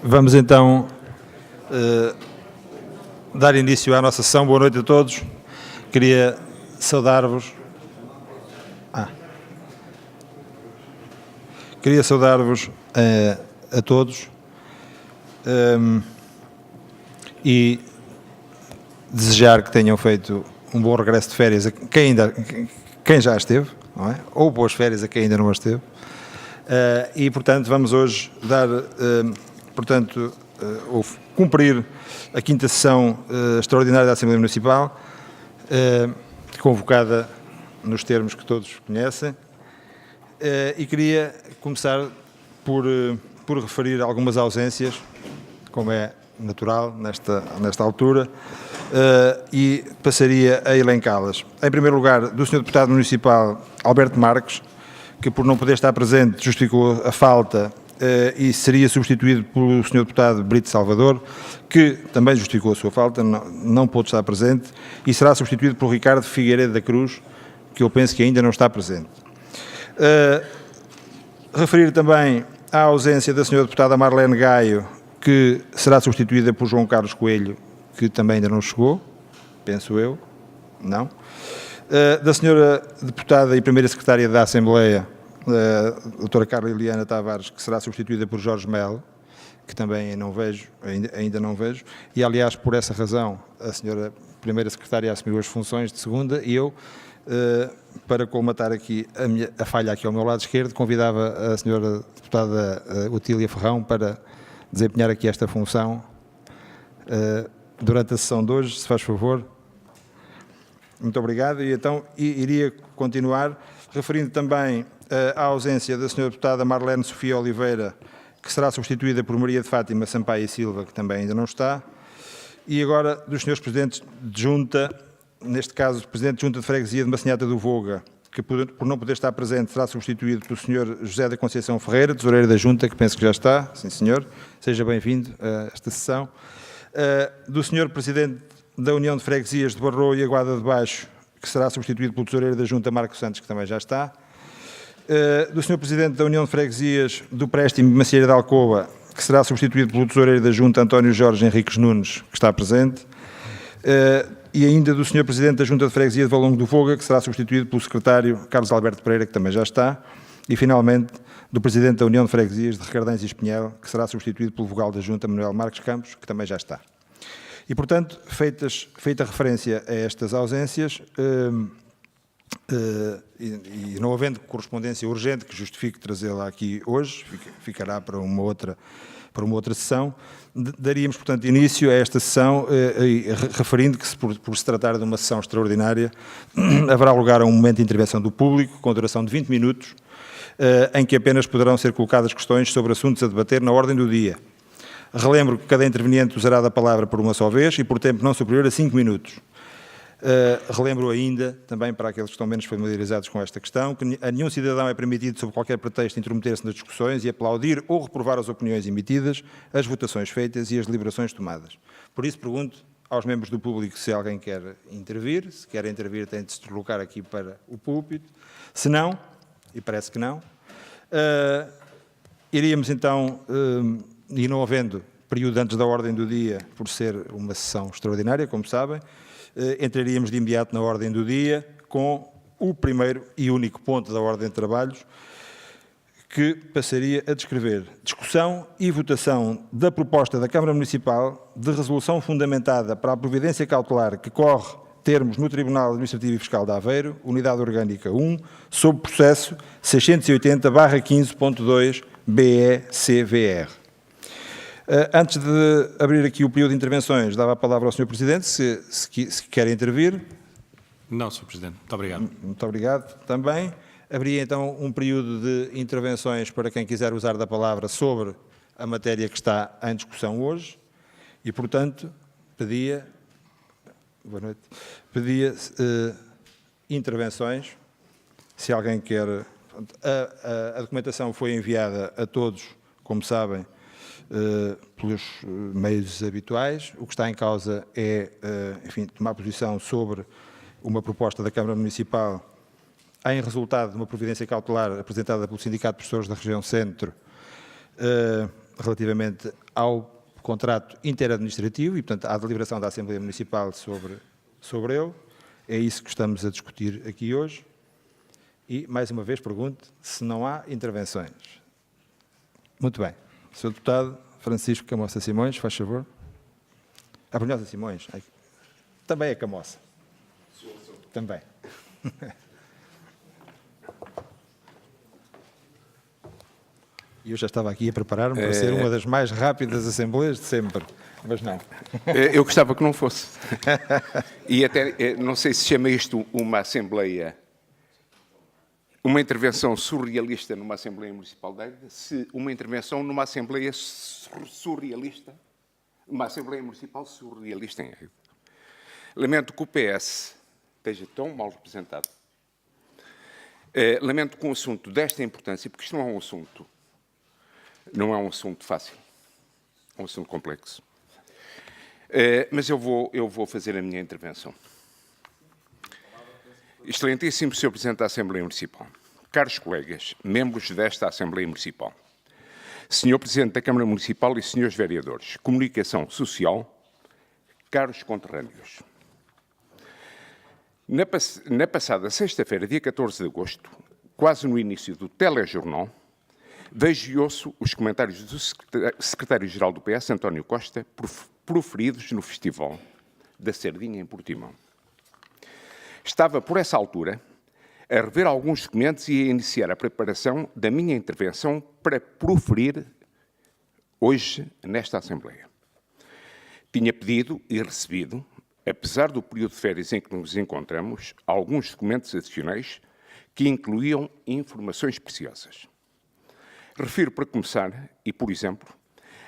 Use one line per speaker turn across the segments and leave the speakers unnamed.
Vamos então dar início à nossa sessão. Boa noite a todos. Queria saudar-vos. Queria saudar-vos a todos e desejar que tenham feito um bom regresso de férias a quem já esteve, não é? Ou boas férias a quem ainda não esteve. E, portanto, vamos hoje dar, ou cumprir a quinta sessão extraordinária da Assembleia Municipal, convocada nos termos que todos conhecem, e queria começar por referir algumas ausências, como é natural nesta altura, e passaria a elencá-las. Em primeiro lugar, do Sr. Deputado Municipal Alberto Marques, que por não poder estar presente justificou a falta e seria substituído pelo Sr. Deputado Brito Salvador, que também justificou a sua falta, não pôde estar presente, e será substituído por Ricardo Figueiredo da Cruz, que eu penso que ainda não está presente. Referir também a ausência da Sra. Deputada Marlene Gaio, que será substituída por João Carlos Coelho, que também ainda não chegou, penso eu, não. Da Sra. Deputada e Primeira Secretária da Assembleia, a Dra. Carla Eliana Tavares, que será substituída por Jorge Melo, que também ainda não vejo, e aliás por essa razão a Sra. Primeira Secretária assumiu as funções de segunda e eu, para colmatar aqui a falha aqui ao meu lado esquerdo, convidava a Sra. Deputada Otília Ferrão para desempenhar aqui esta função durante a sessão de hoje, se faz favor. Muito obrigado. E então iria continuar referindo também a ausência da Sra. Deputada Marlene Sofia Oliveira, que será substituída por Maria de Fátima Sampaio e Silva, que também ainda não está, e agora dos Srs. Presidentes de Junta, neste caso o Presidente de Junta de Freguesia de Massinhata do Voga, que por não poder estar presente será substituído pelo Sr. José da Conceição Ferreira, tesoureiro da Junta, que penso que já está, sim senhor, seja bem-vindo a esta sessão. Do Sr. Presidente da União de Freguesias de Barroa e Aguada de Baixo, que será substituído pelo tesoureiro da Junta, Marcos Santos, que também já está. Do Sr. Presidente da União de Freguesias do Préstimo de Macieira de Alcoba, que será substituído pelo tesoureiro da Junta, António Jorge Henriques Nunes, que está presente. E ainda do Sr. Presidente da Junta de Freguesia de Valongo do Voga, que será substituído pelo secretário Carlos Alberto Pereira, que também já está. E, finalmente, do Presidente da União de Freguesias de Recardães e Espinhel, que será substituído pelo vogal da Junta, Manuel Marques Campos, que também já está. E, portanto, feita referência a estas ausências, e não havendo correspondência urgente que justifique trazê-la aqui hoje, ficará para uma outra sessão, daríamos, portanto, início a esta sessão, referindo que, por se tratar de uma sessão extraordinária, haverá lugar a um momento de intervenção do público, com duração de 20 minutos, em que apenas poderão ser colocadas questões sobre assuntos a debater na ordem do dia. Relembro que cada interveniente usará da palavra por uma só vez e por tempo não superior a 5 minutos. Relembro ainda, também para aqueles que estão menos familiarizados com esta questão, que a nenhum cidadão é permitido, sob qualquer pretexto, intrometer-se nas discussões e aplaudir ou reprovar as opiniões emitidas, as votações feitas e as deliberações tomadas. Por isso, pergunto aos membros do público se alguém quer intervir. Se quer intervir, tem de se deslocar aqui para o púlpito. Se não, e parece que não, iríamos então, e não havendo período antes da ordem do dia, por ser uma sessão extraordinária, como sabem, entraríamos de imediato na ordem do dia com o primeiro e único ponto da ordem de trabalhos, que passaria a descrever discussão e votação da proposta da Câmara Municipal de resolução fundamentada para a providência cautelar que corre termos no Tribunal Administrativo e Fiscal de Aveiro, Unidade Orgânica 1, sob processo 680/15.2 BE-CVR. Antes de abrir aqui o período de intervenções, dava a palavra ao Sr. Presidente, se quer intervir.
Não, Sr. Presidente. Muito obrigado.
Muito obrigado também. Abria então um período de intervenções para quem quiser usar da palavra sobre a matéria que está em discussão hoje e, portanto, pedia intervenções. Se alguém quer... A documentação foi enviada a todos, como sabem, pelos meios habituais. O que está em causa é, enfim, tomar posição sobre uma proposta da Câmara Municipal em resultado de uma providência cautelar apresentada pelo Sindicato de Professores da Região Centro, relativamente ao contrato interadministrativo e, portanto, à deliberação da Assembleia Municipal sobre ele. É isso que estamos a discutir aqui hoje. E, mais uma vez, pergunto se não há intervenções. Muito bem. Sr. Deputado Francisco Camossa Simões, faz favor. A Brunhosa Simões. Também é Camossa. Também. E eu já estava aqui a preparar-me para ser uma das mais rápidas assembleias de sempre, mas não.
Eu gostava que não fosse. E até, não sei se chama isto uma assembleia, uma intervenção surrealista numa Assembleia Municipal de Águeda, se uma intervenção numa Assembleia surrealista, uma Assembleia Municipal surrealista em Águeda. Lamento que o PS esteja tão mal representado. Lamento que um assunto desta importância, porque isto não é um assunto fácil, é um assunto complexo. Mas eu vou fazer a minha intervenção. Excelentíssimo Sr. Presidente da Assembleia Municipal, caros colegas, membros desta Assembleia Municipal, Sr. Presidente da Câmara Municipal e Srs. Vereadores, Comunicação Social, caros conterrâneos. Na passada sexta-feira, dia 14 de agosto, quase no início do telejornal, vejo e ouço os comentários do secretário-geral do PS, António Costa, proferidos no Festival da Sardinha em Portimão. Estava, por essa altura, a rever alguns documentos e a iniciar a preparação da minha intervenção para proferir hoje nesta Assembleia. Tinha pedido e recebido, apesar do período de férias em que nos encontramos, alguns documentos adicionais que incluíam informações preciosas. Refiro para começar, e por exemplo,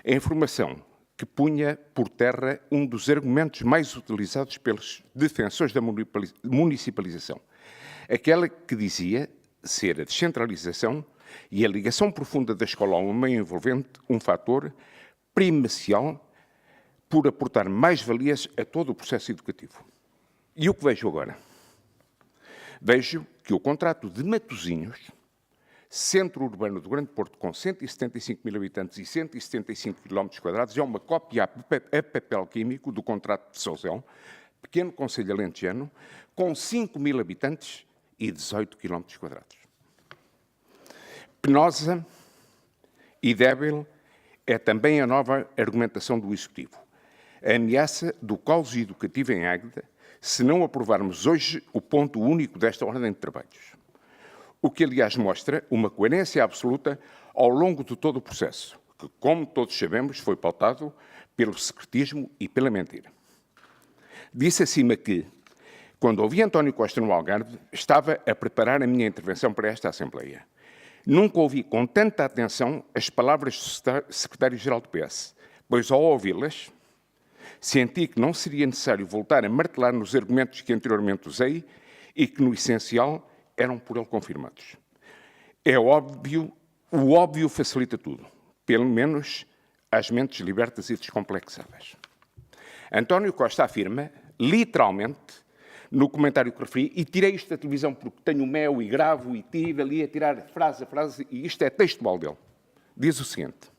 a informação que punha por terra um dos argumentos mais utilizados pelos defensores da municipalização. Aquela que dizia ser a descentralização e a ligação profunda da escola ao meio envolvente um fator primacial por aportar mais-valias a todo o processo educativo. E o que vejo agora? Vejo que o contrato de Matosinhos, centro urbano do Grande Porto, com 175 mil habitantes e 175 km², é uma cópia a papel químico do contrato de Sousel, pequeno concelho alentejano, com 5 mil habitantes e 18 km². Penosa e débil é também a nova argumentação do Executivo. A ameaça do caos educativo em Águeda, se não aprovarmos hoje o ponto único desta ordem de trabalhos. O que, aliás, mostra uma coerência absoluta ao longo de todo o processo, que, como todos sabemos, foi pautado pelo secretismo e pela mentira. Disse acima que, quando ouvi António Costa no Algarve, estava a preparar a minha intervenção para esta Assembleia. Nunca ouvi com tanta atenção as palavras do secretário-geral do PS, pois, ao ouvi-las, senti que não seria necessário voltar a martelar nos argumentos que anteriormente usei e que, no essencial, eram por ele confirmados. É óbvio, o óbvio facilita tudo, pelo menos às mentes libertas e descomplexadas. António Costa afirma, literalmente, no comentário que referi, e tirei isto da televisão porque tenho mel e gravo e tive ali a tirar frase a frase, e isto é textual dele. Diz o seguinte: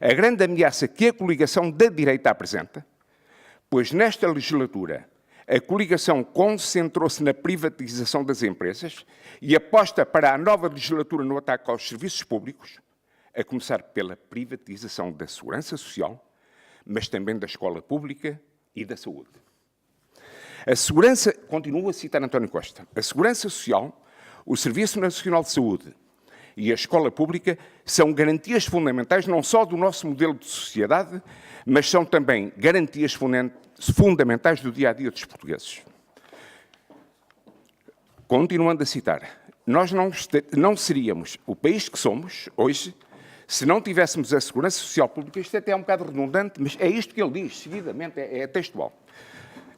a grande ameaça que a coligação da direita apresenta, pois nesta legislatura a coligação concentrou-se na privatização das empresas e aposta para a nova legislatura no ataque aos serviços públicos, a começar pela privatização da segurança social, mas também da escola pública e da saúde. A segurança, continuo a citar António Costa, a segurança social, o Serviço Nacional de Saúde e a escola pública são garantias fundamentais não só do nosso modelo de sociedade, mas são também garantias fundamentais do dia-a-dia dos portugueses. Continuando a citar, nós não seríamos o país que somos hoje se não tivéssemos a segurança social pública. Isto até é um bocado redundante, mas é isto que ele diz, seguidamente, é textual.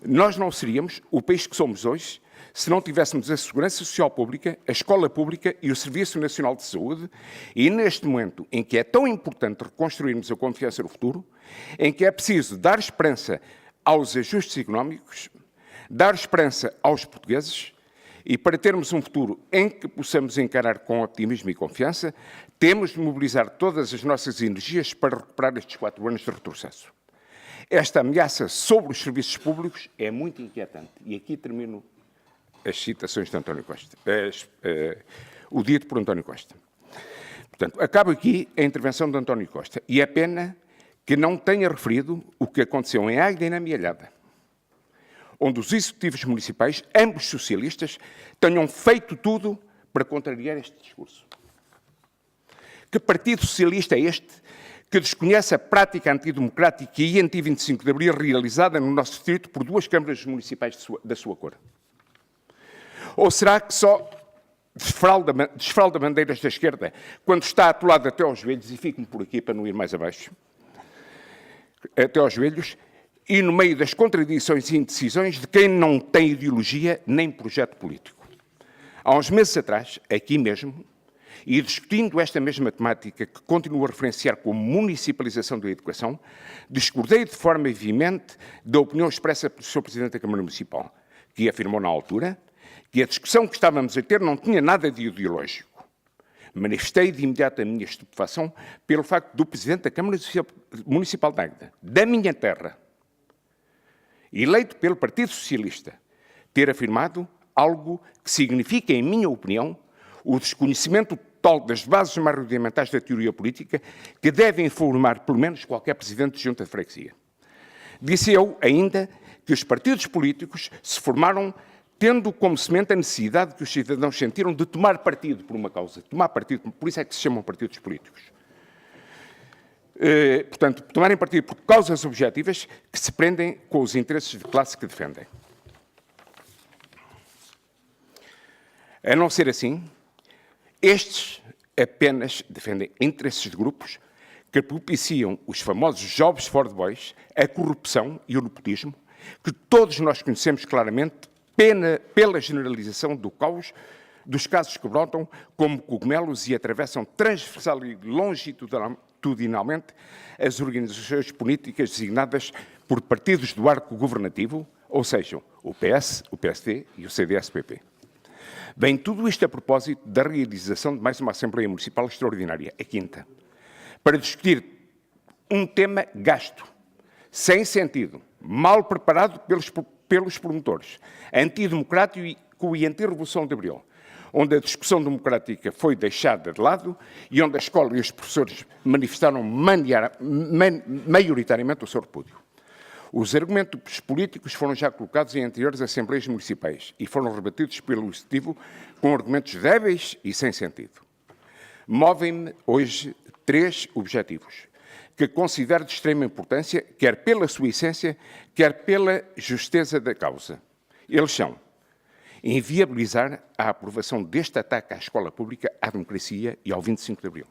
Nós não seríamos o país que somos hoje se não tivéssemos a segurança social pública, a escola pública e o Serviço Nacional de Saúde, e neste momento em que é tão importante reconstruirmos a confiança no futuro, em que é preciso dar esperança aos ajustes económicos, dar esperança aos portugueses, e para termos um futuro em que possamos encarar com otimismo e confiança, Temos de mobilizar todas as nossas energias para recuperar estes 4 anos de retrocesso. Esta ameaça sobre os serviços públicos é muito inquietante. E aqui termino as citações de António Costa, o dito por António Costa. Portanto, acabo aqui a intervenção de António Costa. E é pena que não tenha referido o que aconteceu em Águeda e na Mielhada, onde os executivos municipais, ambos socialistas, tenham feito tudo para contrariar este discurso. Que partido socialista é este que desconhece a prática antidemocrática e anti-25 de Abril realizada no nosso distrito por 2 câmaras municipais da sua cor? Ou será que só desfralda bandeiras da esquerda quando está atolado até aos joelhos, e fico-me por aqui para não ir mais abaixo, até aos joelhos, e no meio das contradições e indecisões de quem não tem ideologia nem projeto político? Há uns meses atrás, aqui mesmo, e discutindo esta mesma temática que continuo a referenciar como municipalização da educação, discordei de forma veemente da opinião expressa pelo Sr. Presidente da Câmara Municipal, que afirmou na altura que a discussão que estávamos a ter não tinha nada de ideológico. Manifestei de imediato a minha estupefação pelo facto do Presidente da Câmara Municipal de Águeda, da minha terra, eleito pelo Partido Socialista, ter afirmado algo que significa, em minha opinião, o desconhecimento total das bases mais rudimentares da teoria política que devem informar, pelo menos, qualquer Presidente de Junta de Freguesia. Disse eu, ainda, que os partidos políticos se formaram tendo como semente a necessidade que os cidadãos sentiram de tomar partido por uma causa. Tomar partido, por isso é que se chamam partidos políticos. Portanto, tomarem partido por causas objetivas que se prendem com os interesses de classe que defendem. A não ser assim, estes apenas defendem interesses de grupos que propiciam os famosos jobs for the boys, a corrupção e o nepotismo, que todos nós conhecemos claramente pela generalização do caos dos casos que brotam como cogumelos e atravessam transversal e longitudinalmente as organizações políticas designadas por partidos do arco governativo, ou seja, o PS, o PSD e o CDS-PP. Bem, tudo isto a propósito da realização de mais uma Assembleia Municipal Extraordinária, a 5ª, para discutir um tema gasto, sem sentido, mal preparado pelos promotores, antidemocrático e anti-revolução de Abril, onde a discussão democrática foi deixada de lado e onde a escola e os professores manifestaram maioritariamente o seu repúdio. Os argumentos políticos foram já colocados em anteriores Assembleias Municipais e foram rebatidos pelo Executivo com argumentos débeis e sem sentido. Movem-me hoje 3 objetivos que considero de extrema importância, quer pela sua essência, quer pela justeza da causa. Eles são inviabilizar a aprovação deste ataque à escola pública, à democracia e ao 25 de Abril.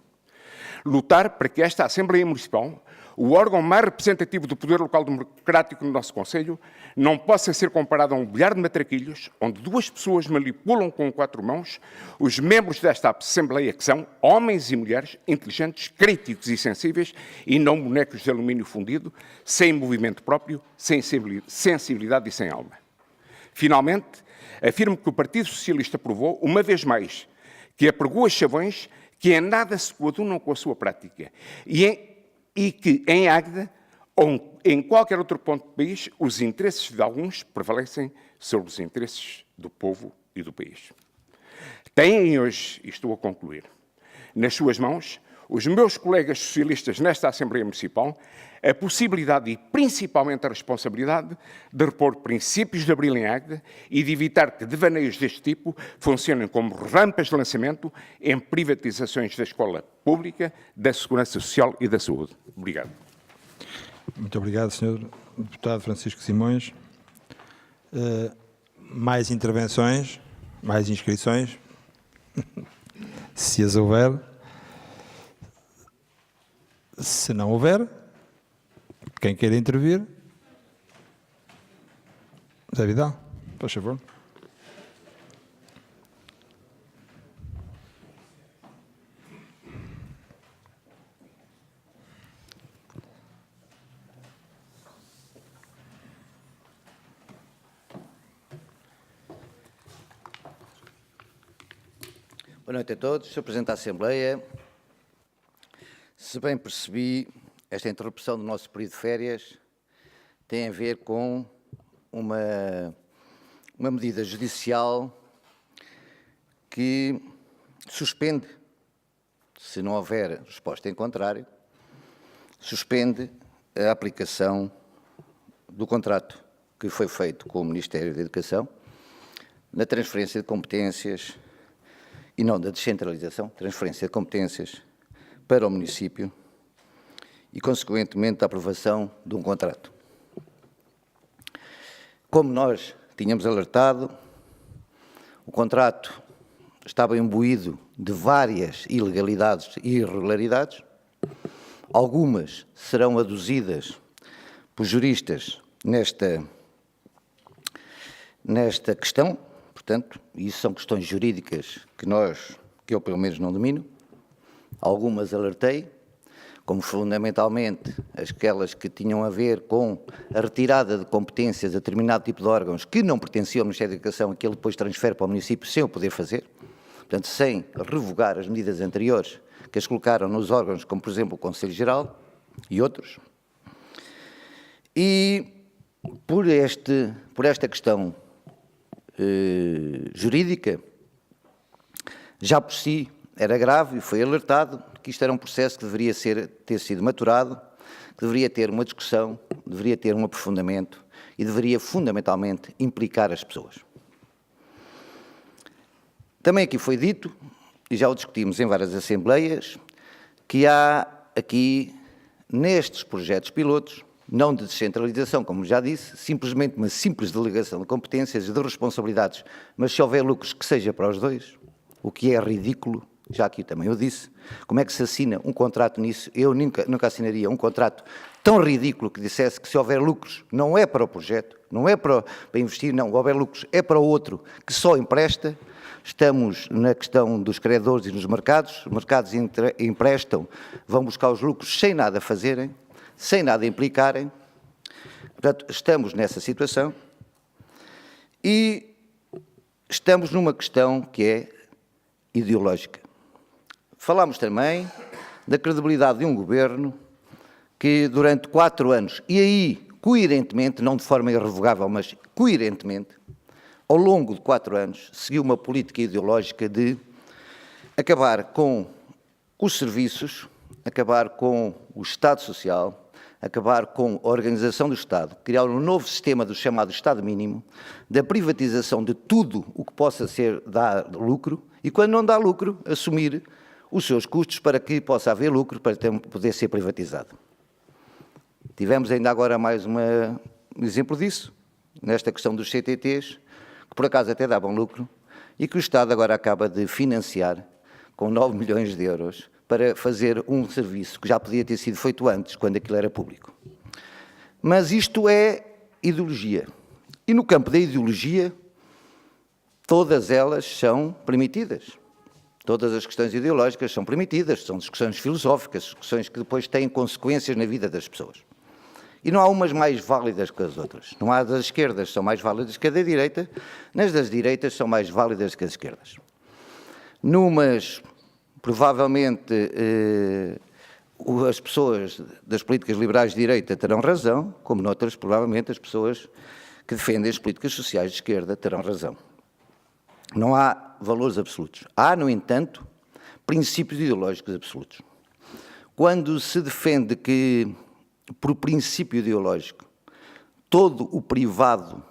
Lutar para que esta Assembleia Municipal, o órgão mais representativo do poder local democrático no nosso Conselho, não possa ser comparado a um bilhar de matraquilhos, onde 2 pessoas manipulam com 4 mãos os membros desta Assembleia, que são homens e mulheres inteligentes, críticos e sensíveis, e não bonecos de alumínio fundido, sem movimento próprio, sem sensibilidade e sem alma. Finalmente, afirmo que o Partido Socialista provou, uma vez mais, que apregou as chavões que em nada se coadunam com a sua prática e que em Águeda ou em qualquer outro ponto do país os interesses de alguns prevalecem sobre os interesses do povo e do país. Têm hoje, e estou a concluir, nas suas mãos, os meus colegas socialistas nesta Assembleia Municipal, a possibilidade e principalmente a responsabilidade de repor princípios de Abril em Águeda e de evitar que devaneios deste tipo funcionem como rampas de lançamento em privatizações da escola pública, da segurança social e da saúde. Obrigado.
Muito obrigado, Sr. Deputado Francisco Simões. Mais intervenções, mais inscrições, se as houver. Se não houver, quem queira intervir? Zé Vidal, por favor.
Boa noite a todos. Sr. Presidente da Assembleia, Se bem percebi, esta interrupção do nosso período de férias tem a ver com uma medida judicial que suspende, se não houver resposta em contrário, suspende a aplicação do contrato que foi feito com o Ministério da Educação na transferência de competências e não da descentralização, transferência de competências para o município e, consequentemente, a aprovação de um contrato. Como nós tínhamos alertado, o contrato estava imbuído de várias ilegalidades e irregularidades. Algumas serão aduzidas por juristas nesta questão, portanto, isso são questões jurídicas que eu pelo menos não domino. Algumas alertei, como fundamentalmente aquelas que tinham a ver com a retirada de competências a determinado tipo de órgãos que não pertenciam ao Ministério da Educação e que ele depois transfere para o município sem o poder fazer, portanto, sem revogar as medidas anteriores que as colocaram nos órgãos, como, por exemplo, o Conselho Geral e outros. E por esta questão jurídica, já por si era grave e foi alertado que isto era um processo que deveria ter sido maturado, que deveria ter uma discussão, deveria ter um aprofundamento e deveria, fundamentalmente, implicar as pessoas. Também aqui foi dito, e já o discutimos em várias assembleias, que há aqui, nestes projetos pilotos, não de descentralização, como já disse, simplesmente uma simples delegação de competências e de responsabilidades, mas se houver lucros que seja para os dois, o que é ridículo, já aqui também eu disse, como é que se assina um contrato nisso? Eu nunca assinaria um contrato tão ridículo que dissesse que se houver lucros não é para o projeto, não é para investir, não, houver lucros é para o outro que só empresta. Estamos na questão dos credores e dos mercados, os mercados emprestam, vão buscar os lucros sem nada fazerem, sem nada implicarem. Portanto, estamos nessa situação e estamos numa questão que é ideológica. Falámos também da credibilidade de um governo que durante 4 anos, e aí coerentemente, não de forma irrevogável, mas coerentemente, ao longo de 4 anos, seguiu uma política ideológica de acabar com os serviços, acabar com o Estado Social, acabar com a organização do Estado, criar um novo sistema do chamado Estado mínimo, da privatização de tudo o que possa dar lucro e, quando não dá lucro, assumir os seus custos para que possa haver lucro, para poder ser privatizado. Tivemos ainda agora mais um exemplo disso, nesta questão dos CTTs, que por acaso até davam lucro, e que o Estado agora acaba de financiar com 9 milhões de euros para fazer um serviço que já podia ter sido feito antes, quando aquilo era público. Mas isto é ideologia. E no campo da ideologia, todas elas são permitidas. Todas as questões ideológicas são permitidas, são discussões filosóficas, discussões que depois têm consequências na vida das pessoas. E não há umas mais válidas que as outras. Não há das esquerdas que são mais válidas que a da direita, nem das direitas são mais válidas que as esquerdas. Numas, provavelmente, as pessoas das políticas liberais de direita terão razão, como noutras, provavelmente, as pessoas que defendem as políticas sociais de esquerda terão razão. Não há valores absolutos. Há, no entanto, princípios ideológicos absolutos. Quando se defende que, por princípio ideológico, todo o privado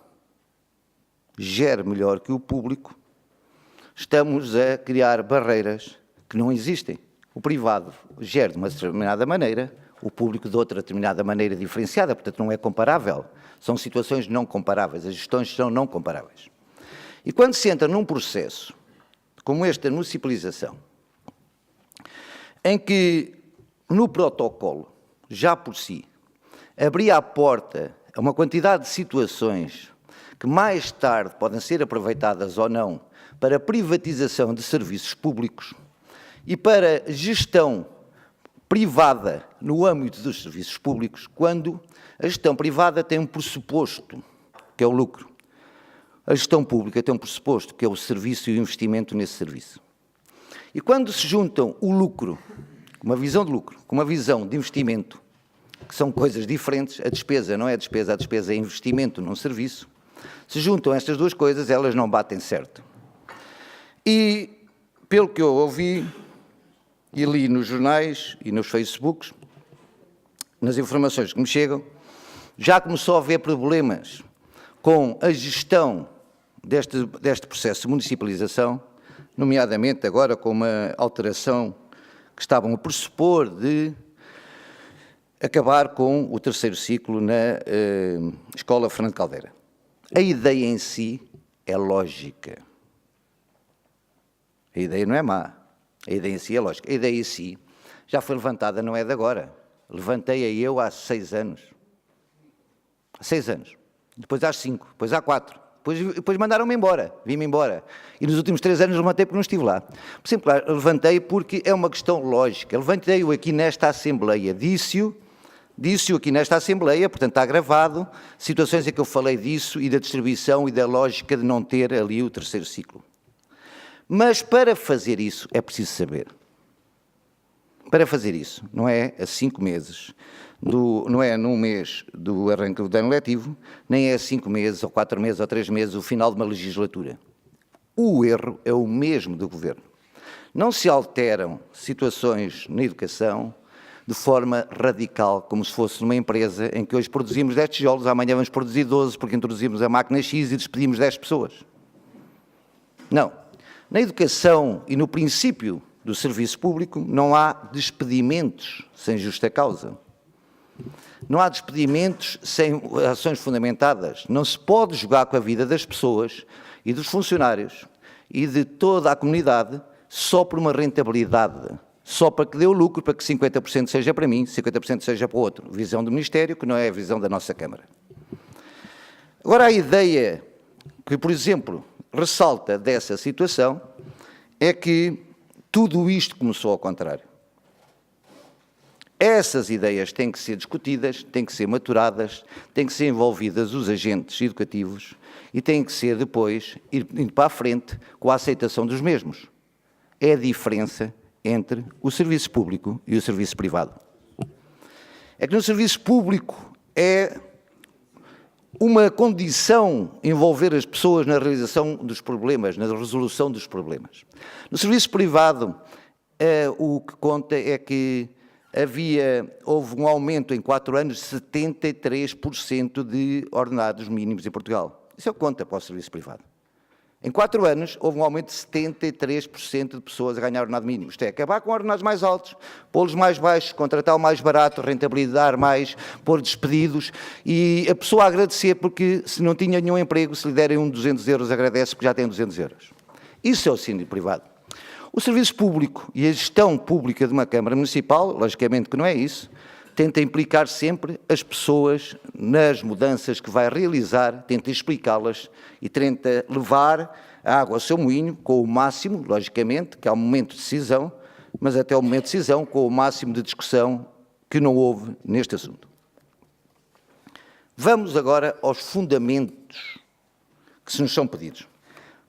gere melhor que o público, estamos a criar barreiras que não existem. O privado gere de uma determinada maneira, o público de outra determinada maneira diferenciada, portanto não é comparável. São situações não comparáveis, as gestões são não comparáveis. E quando se entra num processo como este da municipalização, em que no protocolo, já por si, abria a porta a uma quantidade de situações que mais tarde podem ser aproveitadas ou não para privatização de serviços públicos e para gestão privada no âmbito dos serviços públicos, quando a gestão privada tem um pressuposto, que é o lucro. A gestão pública tem um pressuposto, que é o serviço e o investimento nesse serviço. E quando se juntam o lucro uma visão de lucro com uma visão de investimento, que são coisas diferentes, a despesa não é despesa, a despesa é investimento num serviço, se juntam estas duas coisas, elas não batem certo. E, pelo que eu ouvi e li nos jornais e nos Facebooks, nas informações que me chegam, já começou a haver problemas com a gestão deste processo de municipalização, nomeadamente agora com uma alteração que estavam a pressupor de acabar com o terceiro ciclo na Escola Fernando Caldeira. A ideia em si é lógica. A ideia não é má. A ideia em si é lógica. A ideia em si já foi levantada, não é de agora. Levantei-a eu há 6 anos. Há 6 anos. Depois há 5. Depois há 4. Depois mandaram-me embora. Vim-me embora. E nos últimos 3 anos levantei porque não estive lá. Por exemplo, levantei porque é uma questão lógica. Levantei-o aqui nesta Assembleia. Disse-o aqui nesta Assembleia, portanto está gravado, situações em que eu falei disso e da distribuição e da lógica de não ter ali o terceiro ciclo. Mas para fazer isso é preciso saber. Para fazer isso, não é a 5 meses, não é num mês do arranque do ano letivo, nem é a 5 meses, ou 4 meses, ou 3 meses, o final de uma legislatura. O erro é o mesmo do Governo. Não se alteram situações na educação de forma radical, como se fosse numa empresa em que hoje produzimos 10 tijolos, amanhã vamos produzir 12, porque introduzimos a máquina X e despedimos 10 pessoas. Não. Na educação e no princípio do serviço público não há despedimentos sem justa causa. Não há despedimentos sem ações fundamentadas. Não se pode jogar com a vida das pessoas e dos funcionários e de toda a comunidade só por uma rentabilidade. Só para que dê o lucro, para que 50% seja para mim, 50% seja para o outro. Visão do Ministério, que não é a visão da nossa Câmara. Agora, a ideia que, por exemplo, ressalta dessa situação é que tudo isto começou ao contrário. Essas ideias têm que ser discutidas, têm que ser maturadas, têm que ser envolvidas os agentes educativos e têm que ser depois, indo para a frente, com a aceitação dos mesmos. É a diferença entre o serviço público e o serviço privado. É que no serviço público é uma condição envolver as pessoas na realização dos problemas, na resolução dos problemas. No serviço privado, o que conta é que houve um aumento em 4 anos de 73% de ordenados mínimos em Portugal. Isso é o que conta para o serviço privado. Em 4 anos, houve um aumento de 73% de pessoas a ganhar ordenado mínimo. Isto é, acabar com ordenados mais altos, pô-los mais baixos, contratar o mais barato, rentabilizar mais, pôr despedidos e a pessoa agradecer porque se não tinha nenhum emprego, se lhe derem 200 euros, agradece porque já tem 200 euros. Isso é o ensino privado. O serviço público e a gestão pública de uma Câmara Municipal, logicamente que não é isso, tenta implicar sempre as pessoas nas mudanças que vai realizar, tenta explicá-las e tenta levar a água ao seu moinho com o máximo, logicamente, que há um momento de decisão, mas até o momento de decisão com o máximo de discussão que não houve neste assunto. Vamos agora aos fundamentos que se nos são pedidos.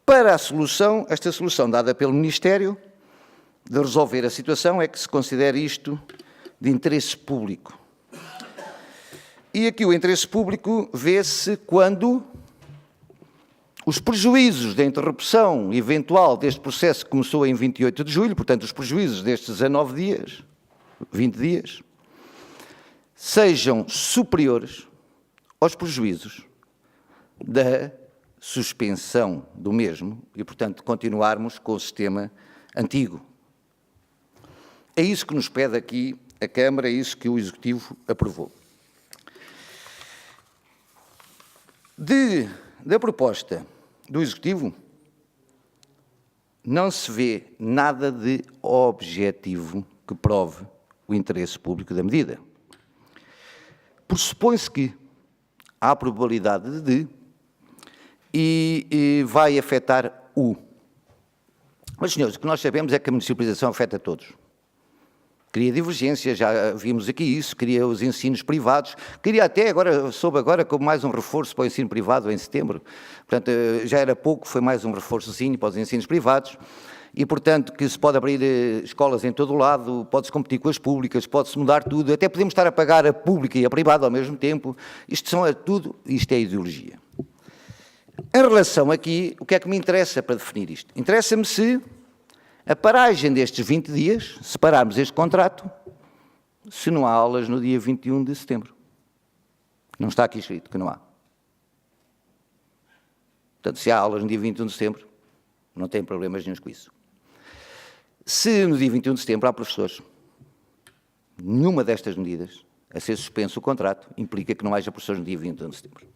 Para a solução, esta solução dada pelo Ministério de resolver a situação é que se considere isto de interesse público. E aqui o interesse público vê-se quando os prejuízos da interrupção eventual deste processo que começou em 28 de julho, portanto, os prejuízos destes 19 dias, 20 dias, sejam superiores aos prejuízos da suspensão do mesmo e, portanto, continuarmos com o sistema antigo. É isso que nos pede aqui a Câmara, é isso que o Executivo aprovou. Da proposta do Executivo, não se vê nada de objetivo que prove o interesse público da medida. Pressupõe-se que há probabilidade de e vai afetar o. Mas, senhores, o que nós sabemos é que a municipalização afeta todos. Cria divergências, já vimos aqui isso, cria os ensinos privados, cria até, soube agora como mais um reforço para o ensino privado em setembro, portanto já era pouco, foi mais um reforçozinho para os ensinos privados, e, portanto, que se pode abrir escolas em todo o lado, pode-se competir com as públicas, pode-se mudar tudo, até podemos estar a pagar a pública e a privada ao mesmo tempo. Isto é ideologia. Em relação aqui, o que é que me interessa para definir isto? Interessa-me se a paragem destes 20 dias, se pararmos este contrato, se não há aulas no dia 21 de setembro. Não está aqui escrito que não há. Portanto, se há aulas no dia 21 de setembro, não tem problemas nenhum com isso. Se no dia 21 de setembro há professores, nenhuma destas medidas, a ser suspenso o contrato, implica que não haja professores no dia 21 de setembro.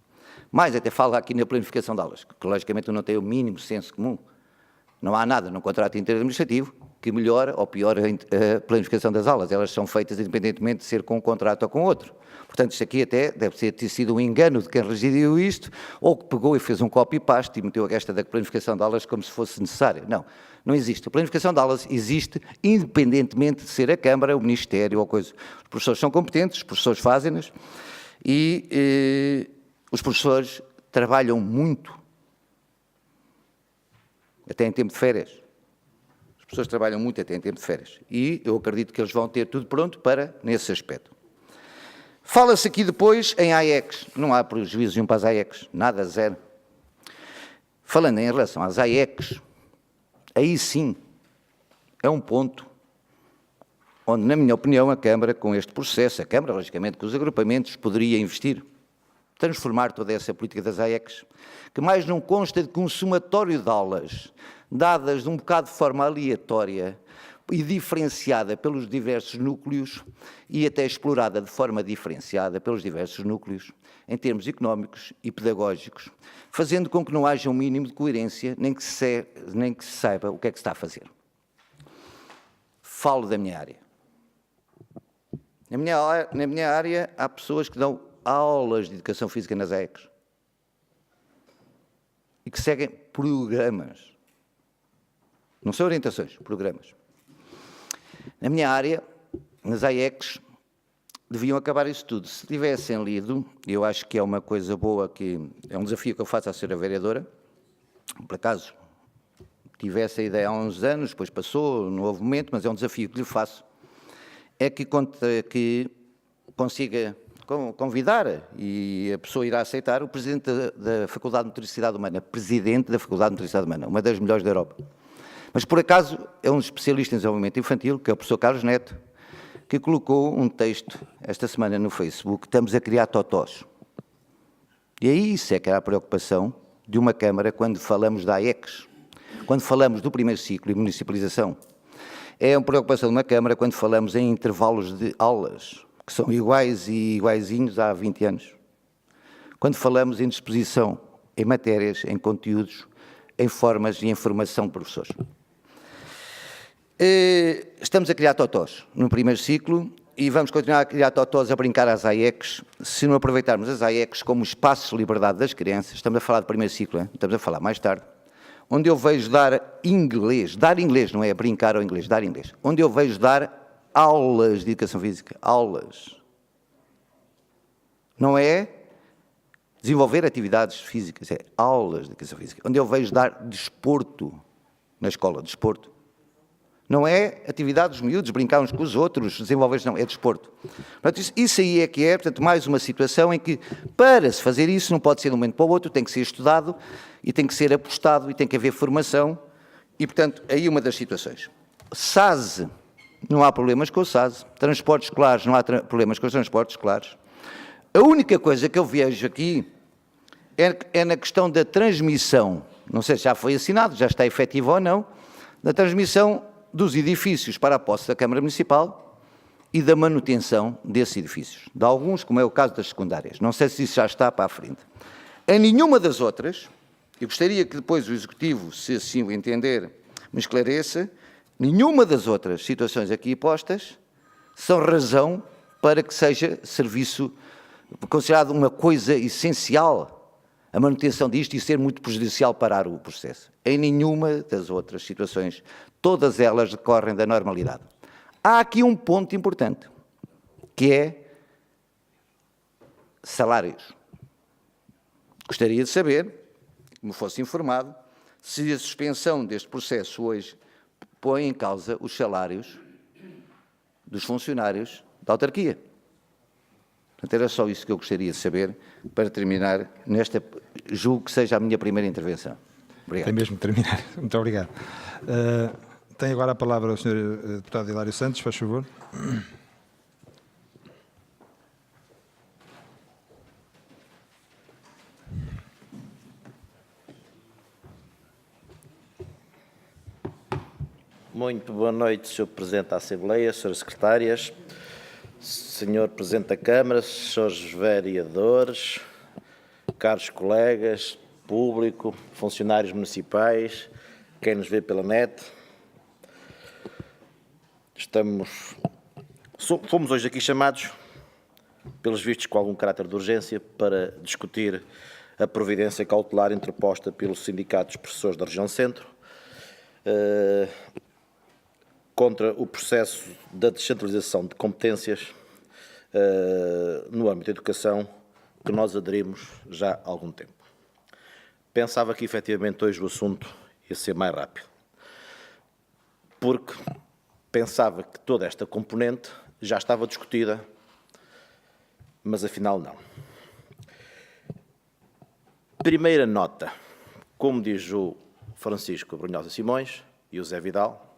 Mais até falo aqui na planificação de aulas, que logicamente não tem o mínimo senso comum. Não há nada no contrato interadministrativo que melhore ou piore a planificação das aulas. Elas são feitas independentemente de ser com um contrato ou com outro. Portanto, isto aqui até deve ter sido um engano de quem residiu isto, ou que pegou e fez um copy-paste e meteu esta da planificação de aulas como se fosse necessária. Não, não existe. A planificação de aulas existe independentemente de ser a Câmara, o Ministério ou coisa. Os professores são competentes, os professores fazem-nas e os professores trabalham muito, até em tempo de férias. As pessoas trabalham muito até em tempo de férias. E eu acredito que eles vão ter tudo pronto para, nesse aspecto. Fala-se aqui depois em AECs. Não há prejuízo nenhum para as AECs. Nada, zero. Falando em relação às AECs, aí sim é um ponto onde, na minha opinião, a Câmara, com este processo, a Câmara, logicamente, com os agrupamentos, poderia investir, transformar toda essa política das AECs, que mais não consta de consumatório de aulas, dadas de um bocado de forma aleatória e diferenciada pelos diversos núcleos e até explorada de forma diferenciada pelos diversos núcleos, em termos económicos e pedagógicos, fazendo com que não haja um mínimo de coerência, nem que se saiba o que é que se está a fazer. Falo da minha área. Na minha área há pessoas que dão aulas de educação física nas AECs e que seguem programas. Não são orientações, programas. Na minha área, nas AECs, deviam acabar isso tudo. Se tivessem lido, eu acho que é uma coisa boa, que é um desafio que eu faço à senhora vereadora, por acaso tivesse a ideia há uns anos, depois passou, não houve momento, mas é um desafio que lhe faço, é que consiga convidar, e a pessoa irá aceitar, o Presidente da Faculdade de Motricidade Humana, Presidente da Faculdade de Motricidade Humana, uma das melhores da Europa. Mas, por acaso, é um especialista em desenvolvimento infantil, que é o professor Carlos Neto, que colocou um texto esta semana no Facebook: estamos a criar totós. E aí isso é que era a preocupação de uma Câmara quando falamos da AECs, quando falamos do primeiro ciclo e municipalização. É uma preocupação de uma Câmara quando falamos em intervalos de aulas, que são iguais e iguaizinhos há 20 anos. Quando falamos em disposição, em matérias, em conteúdos, em formas e em formação de professores. Estamos a criar totós no primeiro ciclo e vamos continuar a criar totós, a brincar às AECs, se não aproveitarmos as AECs como espaço de liberdade das crianças. Estamos a falar de primeiro ciclo, hein? Estamos a falar mais tarde. Onde eu vejo dar inglês, não é brincar ao inglês, dar inglês. Onde eu vejo dar aulas de educação física, aulas. Não é desenvolver atividades físicas, é aulas de educação física. Onde eu vejo dar desporto, na escola, desporto. Não é atividades dos miúdos, brincar uns com os outros, desenvolver, não, é desporto. Portanto, isso aí é que é, portanto, mais uma situação em que, para se fazer isso, não pode ser de um momento para o outro, tem que ser estudado, e tem que ser apostado, e tem que haver formação, e, portanto, aí uma das situações. SAS, não há problemas com o SAS. Transportes escolares, não há problemas com os transportes escolares. A única coisa que eu vejo aqui é na questão da transmissão, não sei se já foi assinado, já está efetivo ou não, da transmissão dos edifícios para a posse da Câmara Municipal e da manutenção desses edifícios. De alguns, como é o caso das secundárias. Não sei se isso já está para a frente. A nenhuma das outras, eu gostaria que depois o Executivo, se assim o entender, me esclareça, nenhuma das outras situações aqui postas são razão para que seja serviço considerado uma coisa essencial, a manutenção disto, e ser muito prejudicial parar o processo. Em nenhuma das outras situações, todas elas decorrem da normalidade. Há aqui um ponto importante, que é salários. Gostaria de saber, que me fosse informado, se a suspensão deste processo hoje põe em causa os salários dos funcionários da autarquia. Portanto, era só isso que eu gostaria de saber para terminar nesta, julgo que seja a minha primeira intervenção. Obrigado.
Tem mesmo que terminar. Muito obrigado. Tem agora a palavra o Sr. Deputado Hilário Santos, faz favor.
Muito boa noite, Sr. Presidente da Assembleia, Sras. Secretárias, Sr. Presidente da Câmara, Srs. Vereadores, caros colegas, público, funcionários municipais, quem nos vê pela net. Fomos hoje aqui chamados, pelos vistos com algum caráter de urgência, para discutir a providência cautelar interposta pelo Sindicato dos Professores da Região Centro, contra o processo da descentralização de competências no âmbito da educação, que nós aderimos já há algum tempo. Pensava que, efetivamente, hoje o assunto ia ser mais rápido, porque pensava que toda esta componente já estava discutida, mas afinal não. Primeira nota, como diz o Francisco Brunhosa Simões e o Zé Vidal,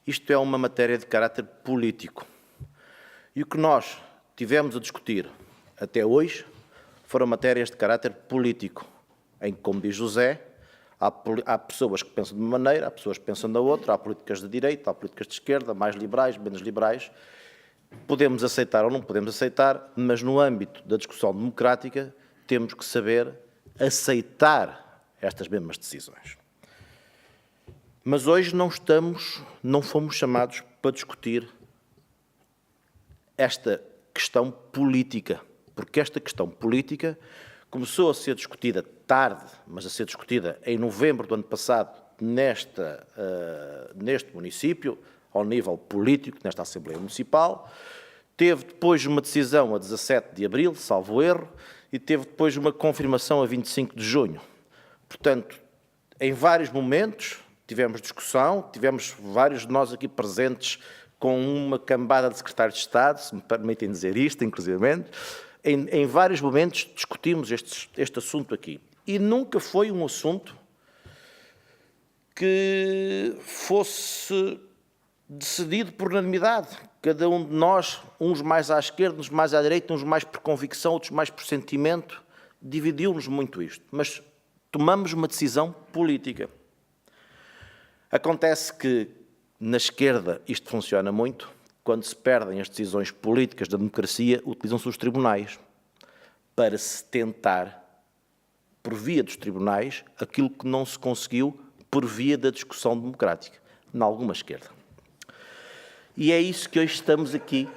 isto é uma matéria de caráter político. E o que nós tivemos a discutir até hoje foram matérias de caráter político, em que, como diz José, há pessoas que pensam de uma maneira, há pessoas que pensam da outra, há políticas de direita, há políticas de esquerda, mais liberais, menos liberais. Podemos aceitar ou não podemos aceitar, mas no âmbito da discussão democrática temos que saber aceitar estas mesmas decisões. Mas hoje não fomos chamados para discutir esta questão política, porque esta questão política começou a ser discutida tarde, mas a ser discutida em novembro do ano passado neste município, ao nível político, nesta Assembleia Municipal. Teve depois uma decisão a 17 de abril, salvo erro, e teve depois uma confirmação a 25 de junho. Portanto, em vários momentos tivemos discussão, tivemos vários de nós aqui presentes com uma cambada de secretários de Estado, se me permitem dizer isto, inclusivamente. Em vários momentos discutimos este assunto aqui. E nunca foi um assunto que fosse decidido por unanimidade. Cada um de nós, uns mais à esquerda, uns mais à direita, uns mais por convicção, outros mais por sentimento, dividiu-nos muito isto. Mas tomamos uma decisão política. Acontece que, na esquerda, isto funciona muito. Quando se perdem as decisões políticas da democracia, utilizam-se os tribunais para se tentar, por via dos tribunais, aquilo que não se conseguiu por via da discussão democrática, em alguma esquerda. E é isso que hoje estamos aqui.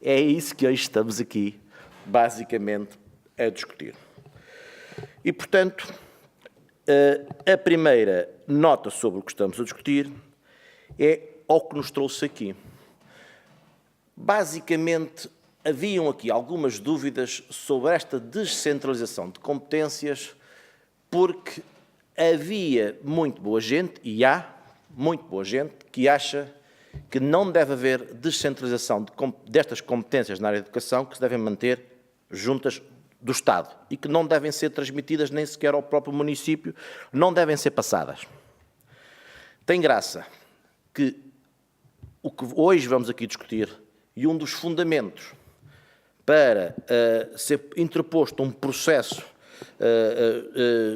É isso que hoje estamos aqui, basicamente, a discutir. E, portanto, a primeira nota sobre o que estamos a discutir é ao que nos trouxe aqui. Basicamente, haviam aqui algumas dúvidas sobre esta descentralização de competências, porque havia muito boa gente, e há muito boa gente, que acha que não deve haver descentralização destas competências na área da educação, que se devem manter juntas do Estado e que não devem ser transmitidas nem sequer ao próprio município, não devem ser passadas. Tem graça que o que hoje vamos aqui discutir, e um dos fundamentos para ser interposto um processo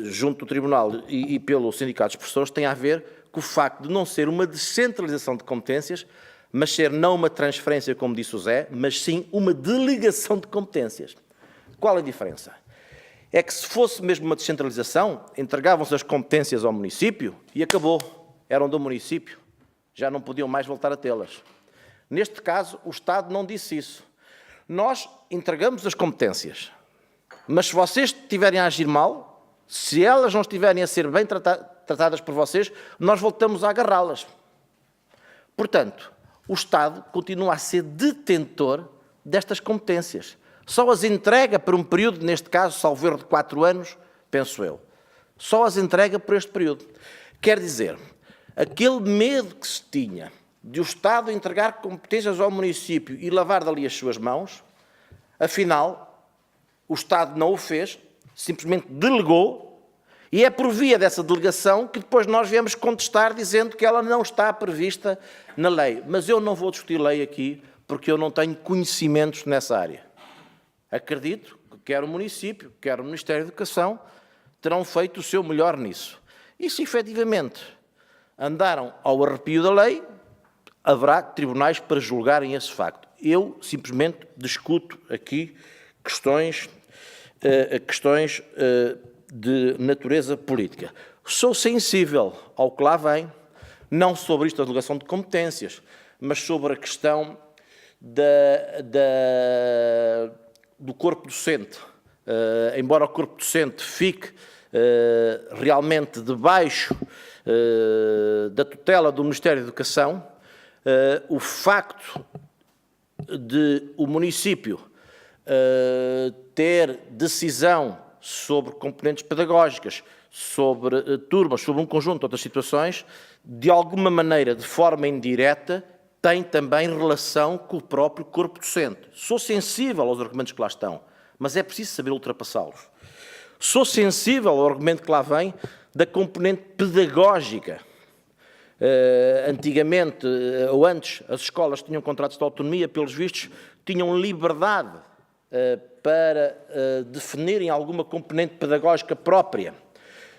junto do Tribunal e pelo Sindicato dos Professores, tem a ver com o facto de não ser uma descentralização de competências, mas ser não uma transferência, como disse o Zé, mas sim uma delegação de competências. Qual a diferença? É que se fosse mesmo uma descentralização, entregavam-se as competências ao município e acabou. Eram do município, já não podiam mais voltar a tê-las. Neste caso, o Estado não disse isso. Nós entregamos as competências, mas se vocês estiverem a agir mal, se elas não estiverem a ser bem tratadas por vocês, nós voltamos a agarrá-las. Portanto, o Estado continua a ser detentor destas competências. Só as entrega por um período, neste caso, salvo erro de 4 anos, penso eu. Só as entrega por este período. Quer dizer, aquele medo que se tinha de o Estado entregar competências ao município e lavar dali as suas mãos, afinal, o Estado não o fez, simplesmente delegou, e é por via dessa delegação que depois nós viemos contestar dizendo que ela não está prevista na lei. Mas eu não vou discutir lei aqui porque eu não tenho conhecimentos nessa área. Acredito que quer o município, quer o Ministério da Educação, terão feito o seu melhor nisso. E se efetivamente andaram ao arrepio da lei, haverá tribunais para julgarem esse facto. Eu simplesmente discuto aqui questões de natureza política. Sou sensível ao que lá vem, não sobre isto da delegação de competências, mas sobre a questão do corpo docente. Embora o corpo docente fique realmente debaixo da tutela do Ministério da Educação, o facto de o município ter decisão sobre componentes pedagógicas, sobre turmas, sobre um conjunto de outras situações, de alguma maneira, de forma indireta, tem também relação com o próprio corpo docente. Sou sensível aos argumentos que lá estão, mas é preciso saber ultrapassá-los. Sou sensível ao argumento que lá vem da componente pedagógica. Antigamente, ou antes, as escolas tinham contratos de autonomia, pelos vistos, tinham liberdade para definirem alguma componente pedagógica própria.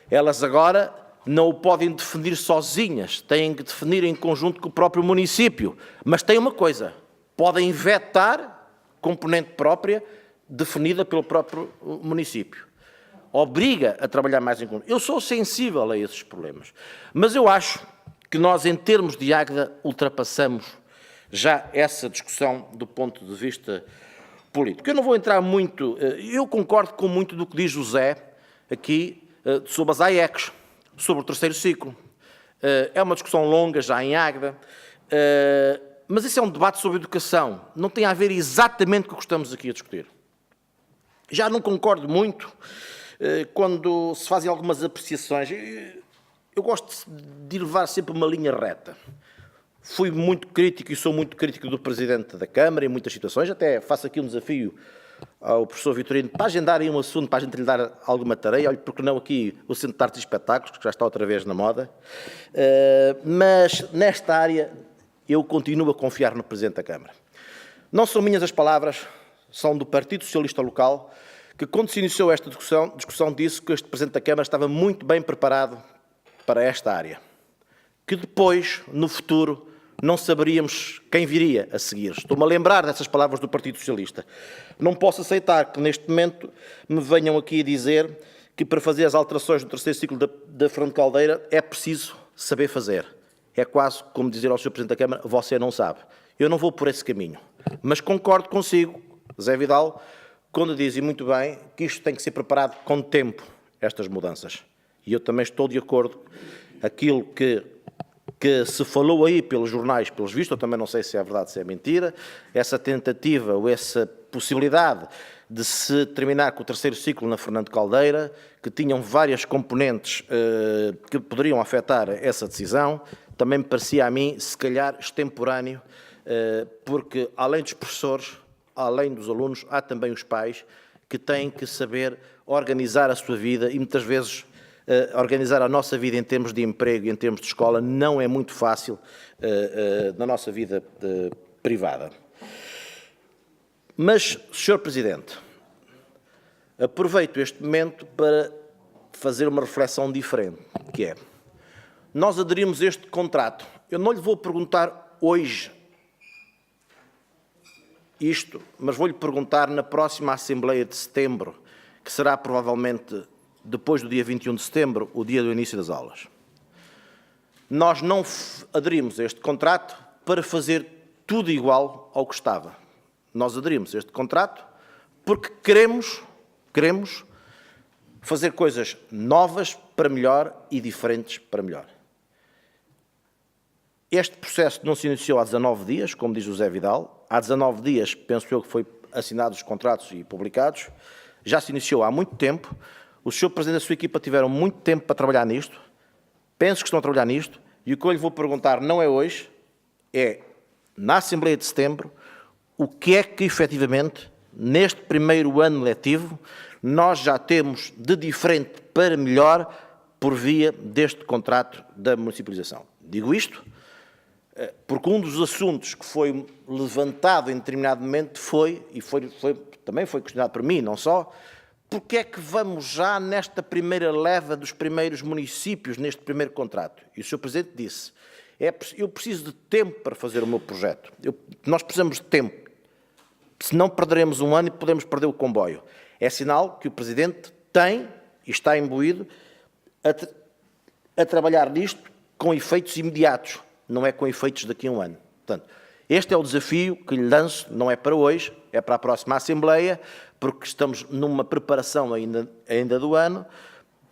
Elas agora não o podem definir sozinhas, têm que definir em conjunto com o próprio município. Mas tem uma coisa, podem vetar componente própria definida pelo próprio município. Obriga a trabalhar mais em conjunto. Eu sou sensível a esses problemas, mas eu acho que nós, em termos de Águeda, ultrapassamos já essa discussão do ponto de vista político. Eu não vou entrar muito, eu concordo com muito do que diz José aqui sobre as AECs, sobre o terceiro ciclo. É uma discussão longa já em Águeda, mas esse é um debate sobre educação, não tem a ver exatamente com o que estamos aqui a discutir. Já não concordo muito quando se fazem algumas apreciações. Eu gosto de levar sempre uma linha reta. Fui muito crítico e sou muito crítico do Presidente da Câmara em muitas situações, até faço aqui um desafio ao professor Vitorino para agendar aí um assunto, para a gente lhe dar alguma tarefa, olha, porque não aqui o Centro de Artes e Espetáculos, que já está outra vez na moda, mas nesta área eu continuo a confiar no Presidente da Câmara. Não são minhas as palavras, são do Partido Socialista Local, que quando se iniciou esta discussão disse que este Presidente da Câmara estava muito bem preparado para esta área, que depois, no futuro, não saberíamos quem viria a seguir. Estou-me a lembrar dessas palavras do Partido Socialista. Não posso aceitar que, neste momento, me venham aqui dizer que, para fazer as alterações do terceiro ciclo da Fernando Caldeira, é preciso saber fazer. É quase como dizer ao Sr. Presidente da Câmara, você não sabe. Eu não vou por esse caminho. Mas concordo consigo, Zé Vidal, quando diz, e muito bem, que isto tem que ser preparado com tempo, estas mudanças. E eu também estou de acordo. Aquilo que se falou aí pelos jornais, pelos vistos, eu também não sei se é verdade, se é mentira, essa tentativa ou essa possibilidade de se terminar com o terceiro ciclo na Fernando Caldeira, que tinham várias componentes que poderiam afetar essa decisão, também me parecia a mim, se calhar, extemporâneo, porque além dos professores, além dos alunos, há também os pais que têm que saber organizar a sua vida e muitas vezes organizar a nossa vida em termos de emprego e em termos de escola não é muito fácil na nossa vida privada. Mas, Sr. Presidente, aproveito este momento para fazer uma reflexão diferente, que é, nós aderimos a este contrato. Eu não lhe vou perguntar hoje isto, mas vou-lhe perguntar na próxima Assembleia de Setembro, que será provavelmente depois do dia 21 de setembro, o dia do início das aulas. Nós não aderimos a este contrato para fazer tudo igual ao que estava. Nós aderimos a este contrato porque queremos fazer coisas novas para melhor e diferentes para melhor. Este processo não se iniciou há 19 dias, como diz José Vidal. Há 19 dias, penso eu, que foi assinados os contratos e publicados. Já se iniciou há muito tempo. O Sr. Presidente e a sua equipa tiveram muito tempo para trabalhar nisto. Penso que estão a trabalhar nisto. E o que eu lhe vou perguntar não é hoje, é na Assembleia de Setembro, o que é que efetivamente, neste primeiro ano letivo, nós já temos de diferente para melhor por via deste contrato da municipalização. Digo isto porque um dos assuntos que foi levantado em determinado momento também foi questionado por mim, não só, porque é que vamos já nesta primeira leva dos primeiros municípios, neste primeiro contrato? E o Sr. Presidente disse, eu preciso de tempo para fazer o meu projeto. Nós precisamos de tempo. Senão perderemos um ano e podemos perder o comboio. É sinal que o Presidente tem e está imbuído a trabalhar nisto com efeitos imediatos, não é com efeitos daqui a um ano. Portanto, este é o desafio que lhe lanço, não é para hoje, é para a próxima Assembleia, porque estamos numa preparação ainda do ano,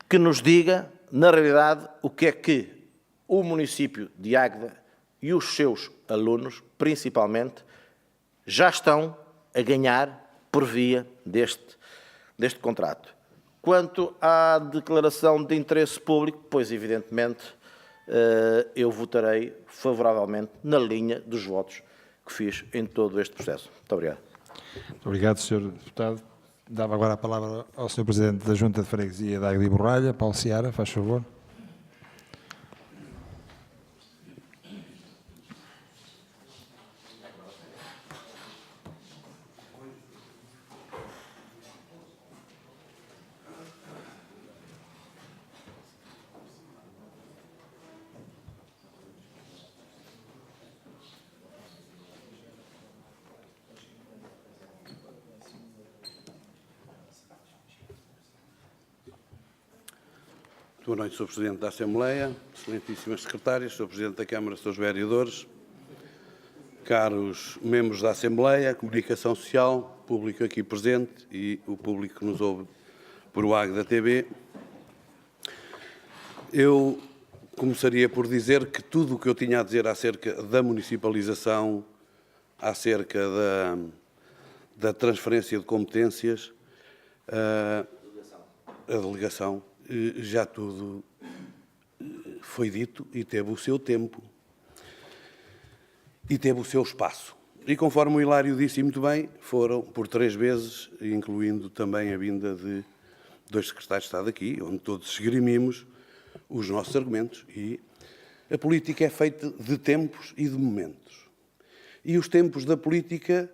que nos diga, na realidade, o que é que o município de Águeda e os seus alunos, principalmente, já estão a ganhar por via deste contrato. Quanto à declaração de interesse público, pois evidentemente eu votarei favoravelmente na linha dos votos que fiz em todo este processo. Muito obrigado.
Muito obrigado, Sr. Deputado. Dava agora a palavra ao Sr. Presidente da Junta de Freguesia da Águeda e Borralha, Paulo Seara, faz favor.
Boa noite, Sr. Presidente da Assembleia, excelentíssimas secretárias, Sr. Presidente da Câmara, Srs. Vereadores, caros membros da Assembleia, comunicação social, público aqui presente e o público que nos ouve por o Águeda TV. Eu começaria por dizer que tudo o que eu tinha a dizer acerca da municipalização, acerca da transferência de competências, a delegação, já tudo foi dito e teve o seu tempo e teve o seu espaço. E conforme o Hilário disse muito bem, foram por 3 vezes, incluindo também a vinda de 2 secretários de Estado aqui, onde todos esgrimimos os nossos argumentos. E a política é feita de tempos e de momentos. E os tempos da política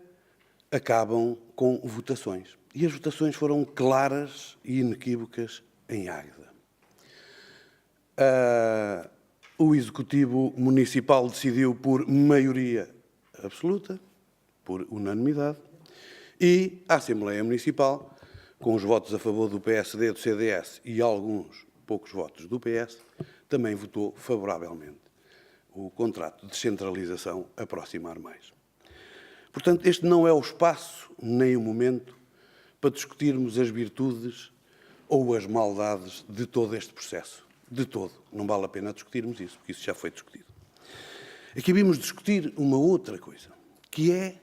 acabam com votações. E as votações foram claras e inequívocas em Águeda. O Executivo Municipal decidiu por maioria absoluta, por unanimidade, e a Assembleia Municipal, com os votos a favor do PSD, do CDS e alguns poucos votos do PS, também votou favoravelmente o contrato de descentralização Aproximar Mais. Portanto, este não é o espaço, nem o momento, para discutirmos as virtudes ou as maldades de todo este processo. De todo. Não vale a pena discutirmos isso, porque isso já foi discutido. Aqui vimos discutir uma outra coisa, que é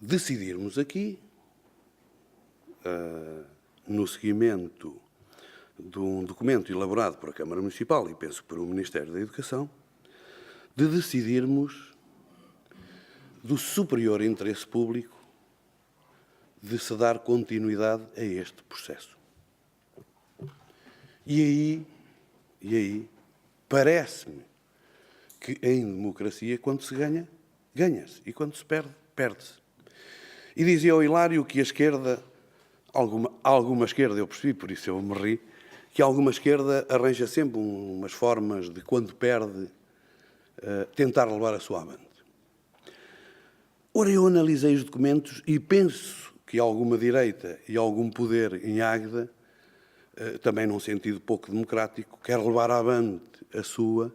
decidirmos aqui, no seguimento de um documento elaborado por a Câmara Municipal e penso por o Ministério da Educação, de decidirmos do superior interesse público de se dar continuidade a este processo. E aí parece-me que em democracia, quando se ganha, ganha-se. E quando se perde, perde-se. E dizia o Hilário que a esquerda, alguma esquerda, eu percebi, por isso eu me ri, que alguma esquerda arranja sempre umas formas de, quando perde, tentar levar a sua avante. Ora, eu analisei os documentos e penso que alguma direita e algum poder em Águeda, também num sentido pouco democrático, quer levar avante a sua,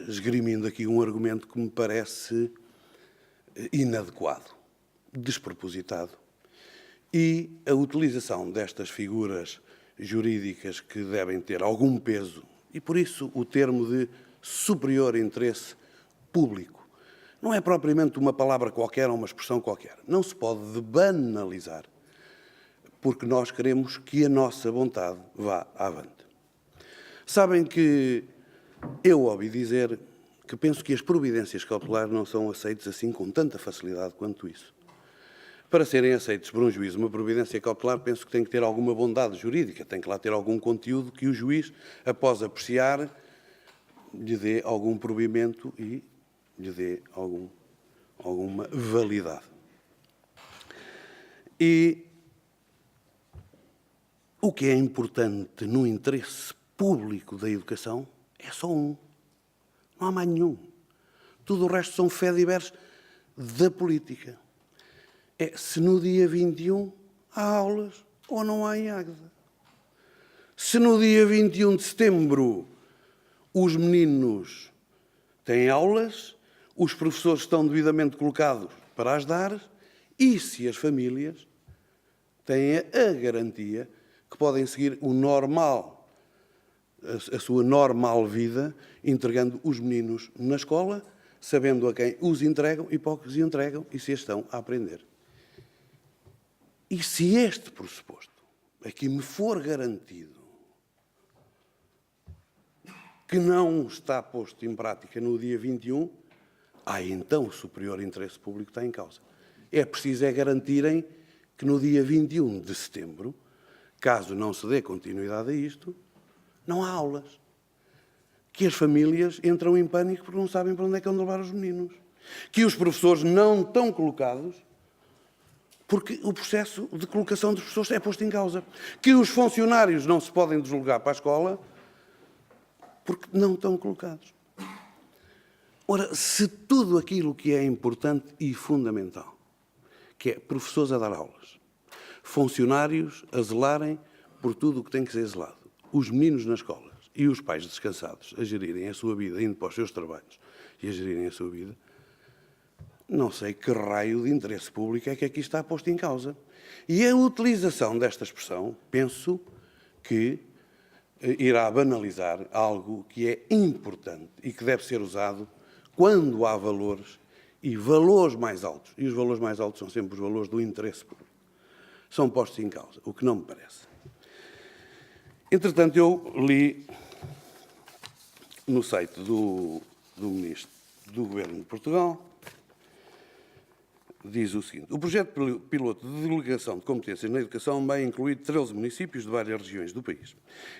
esgrimindo aqui um argumento que me parece inadequado, despropositado. E a utilização destas figuras jurídicas que devem ter algum peso, e por isso o termo de superior interesse público, não é propriamente uma palavra qualquer ou uma expressão qualquer. Não se pode banalizar, porque nós queremos que a nossa vontade vá avante. Sabem que eu ouvi dizer que penso que as providências cautelares não são aceitas assim com tanta facilidade quanto isso. Para serem aceitos por um juiz uma providência cautelar, penso que tem que ter alguma bondade jurídica, tem que lá ter algum conteúdo que o juiz, após apreciar, lhe dê algum provimento e lhe dê alguma validade. E o que é importante no interesse público da educação é só um. Não há mais nenhum. Tudo o resto são fediveres da política. É se no dia 21 há aulas ou não há em Águeda. Se no dia 21 de setembro os meninos têm aulas, os professores estão devidamente colocados para as dar e se as famílias têm a garantia que podem seguir o normal, a sua normal vida, entregando os meninos na escola, sabendo a quem os entregam e para que os entregam e se estão a aprender. E se este pressuposto aqui me for garantido que não está posto em prática no dia 21, então o superior interesse público está em causa. É preciso garantirem que no dia 21 de setembro, caso não se dê continuidade a isto, não há aulas. Que as famílias entram em pânico porque não sabem para onde é que vão levar os meninos. Que os professores não estão colocados porque o processo de colocação dos professores é posto em causa. Que os funcionários não se podem deslocar para a escola porque não estão colocados. Ora, se tudo aquilo que é importante e fundamental, que é professores a dar aulas, funcionários a zelarem por tudo o que tem que ser zelado, os meninos nas escolas e os pais descansados a gerirem a sua vida, indo para os seus trabalhos e a gerirem a sua vida, não sei que raio de interesse público é que aqui está posto em causa. E a utilização desta expressão, penso que irá banalizar algo que é importante e que deve ser usado quando há valores e valores mais altos. E os valores mais altos são sempre os valores do interesse público. São postos em causa, o que não me parece. Entretanto, eu li no site do Ministro do Governo de Portugal, diz o seguinte: o projeto piloto de delegação de competências na educação vai incluir 13 municípios de várias regiões do país.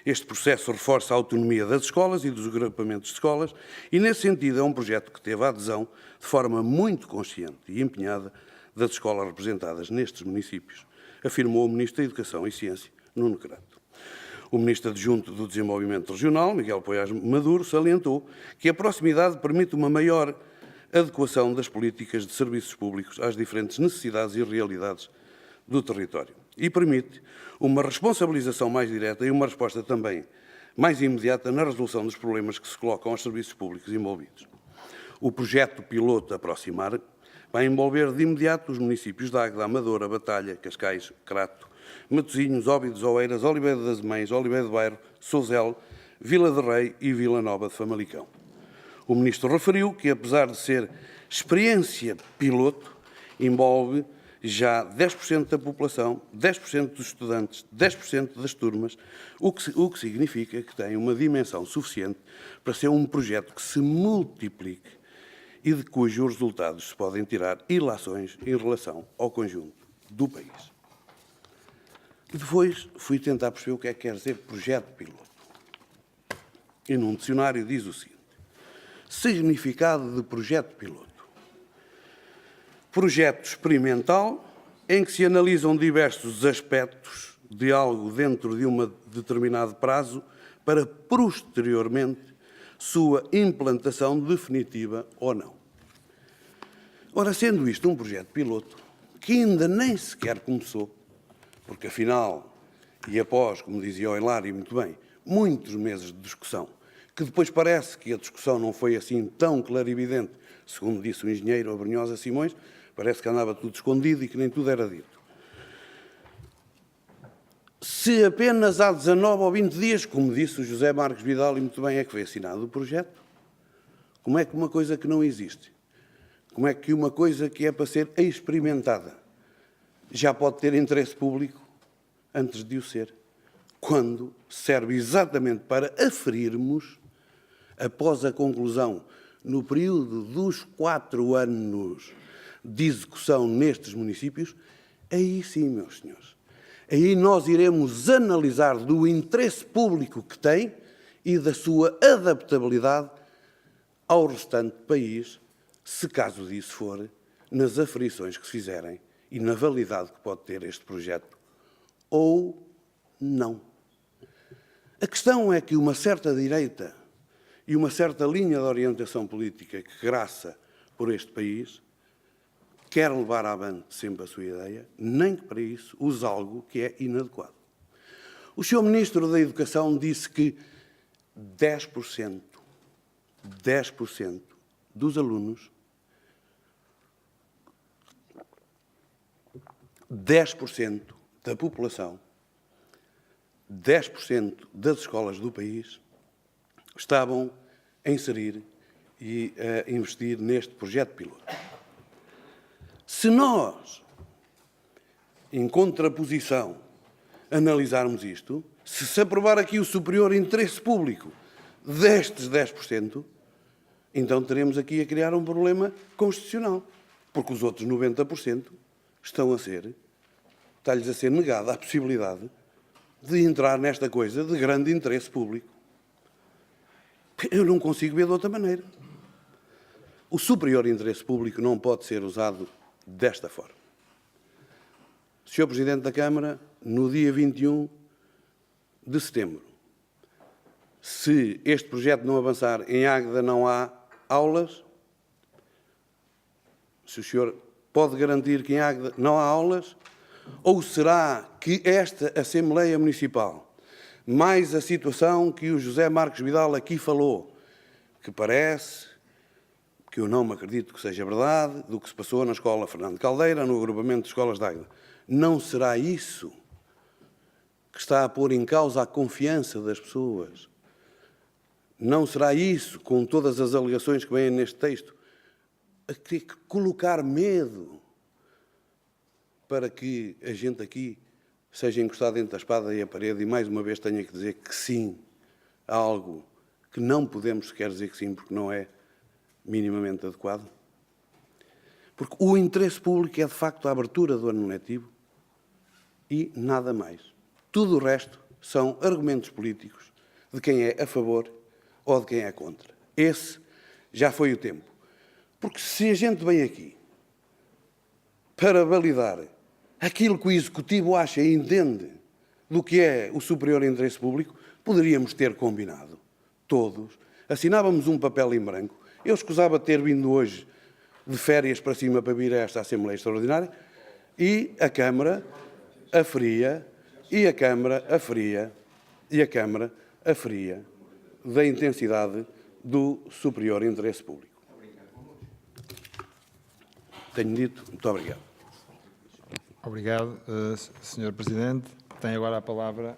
Este processo reforça a autonomia das escolas e dos agrupamentos de escolas e, nesse sentido, é um projeto que teve a adesão de forma muito consciente e empenhada das escolas representadas nestes municípios, afirmou o Ministro da Educação e Ciência, Nuno Crato. O Ministro Adjunto do Desenvolvimento Regional, Miguel Poiás Maduro, salientou que a proximidade permite uma maior adequação das políticas de serviços públicos às diferentes necessidades e realidades do território e permite uma responsabilização mais direta e uma resposta também mais imediata na resolução dos problemas que se colocam aos serviços públicos envolvidos. O projeto piloto Aproximar vai envolver de imediato os municípios de Águeda, Amadora, Batalha, Cascais, Crato, Matosinhos, Óbidos, Oeiras, Oliveira das Mães, Oliveira do Bairro, Sousel, Vila de Rei e Vila Nova de Famalicão. O Ministro referiu que, apesar de ser experiência piloto, envolve já 10% da população, 10% dos estudantes, 10% das turmas, o que significa que tem uma dimensão suficiente para ser um projeto que se multiplique e de cujos resultados se podem tirar ilações em relação ao conjunto do país. Depois fui tentar perceber o que é que quer dizer projeto piloto. E num dicionário diz o seguinte: significado de projeto piloto. Projeto experimental em que se analisam diversos aspectos de algo dentro de um determinado prazo para, posteriormente, sua implantação definitiva ou não. Ora, sendo isto um projeto piloto, que ainda nem sequer começou, porque afinal, e após, como dizia o Hilário muito bem, muitos meses de discussão, que depois parece que a discussão não foi assim tão clarividente, segundo disse o engenheiro Abrunhosa Simões, parece que andava tudo escondido e que nem tudo era dito. Se apenas há 19 ou 20 dias, como disse o José Marcos Vidal, e muito bem, é que foi assinado o projeto, como é que uma coisa que não existe, como é que uma coisa que é para ser experimentada já pode ter interesse público antes de o ser? quando serve exatamente para aferirmos, após a conclusão, no período dos 4 anos de execução nestes municípios, aí sim, meus senhores, aí nós iremos analisar do interesse público que tem e da sua adaptabilidade ao restante país, se caso disso for, nas aferições que se fizerem e na validade que pode ter este projeto, ou não. A questão é que uma certa direita e uma certa linha de orientação política que graça por este país quer levar avante sempre a sua ideia, nem que para isso use algo que é inadequado. O Sr. Ministro da Educação disse que 10% dos alunos, 10% da população, 10% das escolas do país estavam a inserir e a investir neste projeto piloto. Se nós, em contraposição, analisarmos isto, se aprovar aqui o superior interesse público destes 10%, então teremos aqui a criar um problema constitucional, porque os outros 90% está-lhes a ser negada a possibilidade de entrar nesta coisa de grande interesse público. Eu não consigo ver de outra maneira. O superior interesse público não pode ser usado desta forma. Sr. Presidente da Câmara, no dia 21 de setembro, se este projeto não avançar, em Águeda não há aulas? Se o senhor pode garantir que em Águeda não há aulas? Ou será que esta Assembleia Municipal, mais a situação que o José Marcos Vidal aqui falou, que parece, que eu não me acredito que seja verdade, do que se passou na Escola Fernando Caldeira, no agrupamento de escolas de Águeda, não será isso que está a pôr em causa a confiança das pessoas? Não será isso, com todas as alegações que vêm neste texto, a colocar medo para que a gente aqui seja encostado entre a espada e a parede e mais uma vez tenha que dizer que sim a algo que não podemos sequer dizer que sim porque não é minimamente adequado? Porque o interesse público é de facto a abertura do ano letivo e nada mais. Tudo o resto são argumentos políticos de quem é a favor ou de quem é contra. Esse já foi o tempo. Porque se a gente vem aqui para validar aquilo que o Executivo acha e entende do que é o superior interesse público, poderíamos ter combinado, todos, assinávamos um papel em branco. Eu escusava ter vindo hoje de férias para cima para vir a esta Assembleia Extraordinária e a Câmara aferia, da intensidade do superior interesse público. Tenho dito, muito obrigado.
Obrigado, Sr. Presidente. Tem agora a palavra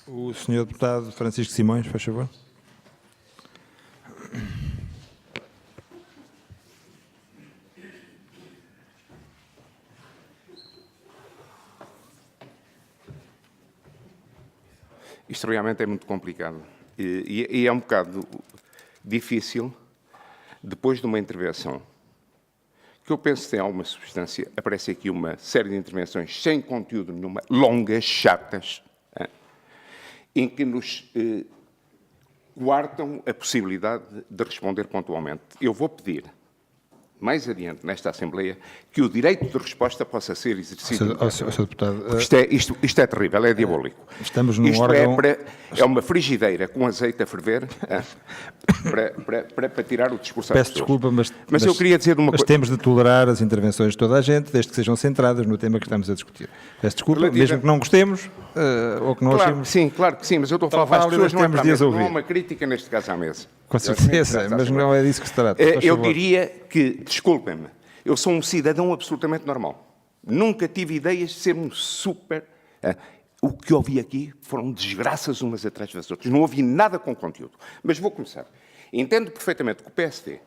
o Sr. Deputado Francisco Simões, faz favor.
Isto realmente é muito complicado e é um bocado difícil, depois de uma intervenção que eu penso que tem alguma substância, aparece aqui uma série de intervenções sem conteúdo nenhuma, longas, chatas, em que nos coartam a possibilidade de responder pontualmente. Eu vou pedir, mais adiante nesta Assembleia, que o direito de resposta possa ser exercido.
Sr. Deputado,
Isto é terrível, é diabólico.
Estamos num
Isto
órgão...
é uma frigideira com azeite a ferver para tirar o discurso às
Peço
pessoas.
desculpa,
mas eu queria dizer uma
mas
coisa.
temos de tolerar as intervenções de toda a gente, desde que sejam centradas no tema que estamos a discutir. Peço desculpa, mesmo que não gostemos, ou que não achemos...
Claro que sim, mas eu estou a falar para as pessoas, não é para a mesa, não é uma crítica neste caso à mesa.
Com certeza, mas não é disso que se trata.
Eu diria que, desculpem-me, eu sou um cidadão absolutamente normal. Nunca tive ideias de ser um super... O que ouvi aqui foram desgraças umas atrás das outras. Não ouvi nada com conteúdo. Mas vou começar. Entendo perfeitamente que o PSD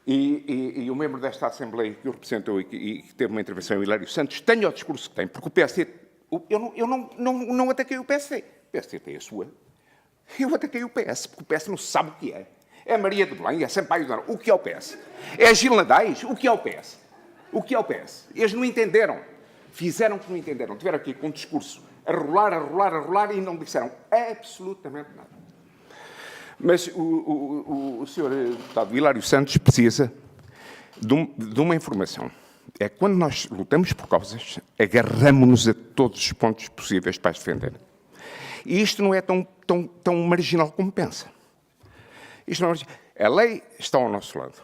e o membro desta Assembleia que o representou e que teve uma intervenção, o Hilário Santos, tenha o discurso que tem, porque o PSD Eu não ataquei o PSD. O PSD tem a sua. Eu ataquei o PS, porque o PS não sabe o que é. É Maria de Belém, é Sampaio Dona. O que é o PS? É Gil Nadais? O que é o PS? O que é o PS? Eles não entenderam. Fizeram que não entenderam. Tiveram aqui com um discurso a rolar e não disseram absolutamente nada. Mas o senhor deputado Hilário Santos precisa de uma informação. É que quando nós lutamos por causas, agarramos-nos a todos os pontos possíveis para as defender. E isto não é tão marginal como pensa. Isto não é marginal. A lei está ao nosso lado.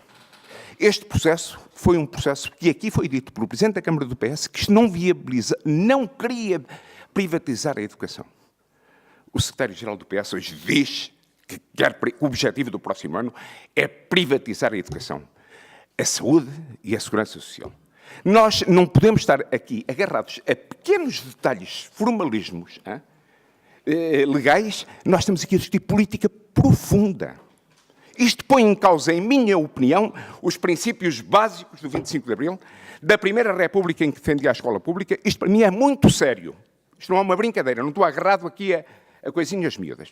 Este processo foi um processo que aqui foi dito pelo Presidente da Câmara do PS que isto não viabiliza, não queria privatizar a educação. O Secretário-Geral do PS hoje diz que o objetivo do próximo ano é privatizar a educação, a saúde e a segurança social. Nós não podemos estar aqui agarrados a pequenos detalhes, formalismos legais. Nós estamos aqui a discutir política profunda. Isto põe em causa, em minha opinião, os princípios básicos do 25 de Abril, da Primeira República em que defendia a escola pública. Isto para mim é muito sério. Isto não é uma brincadeira, não estou agarrado aqui a coisinhas miúdas.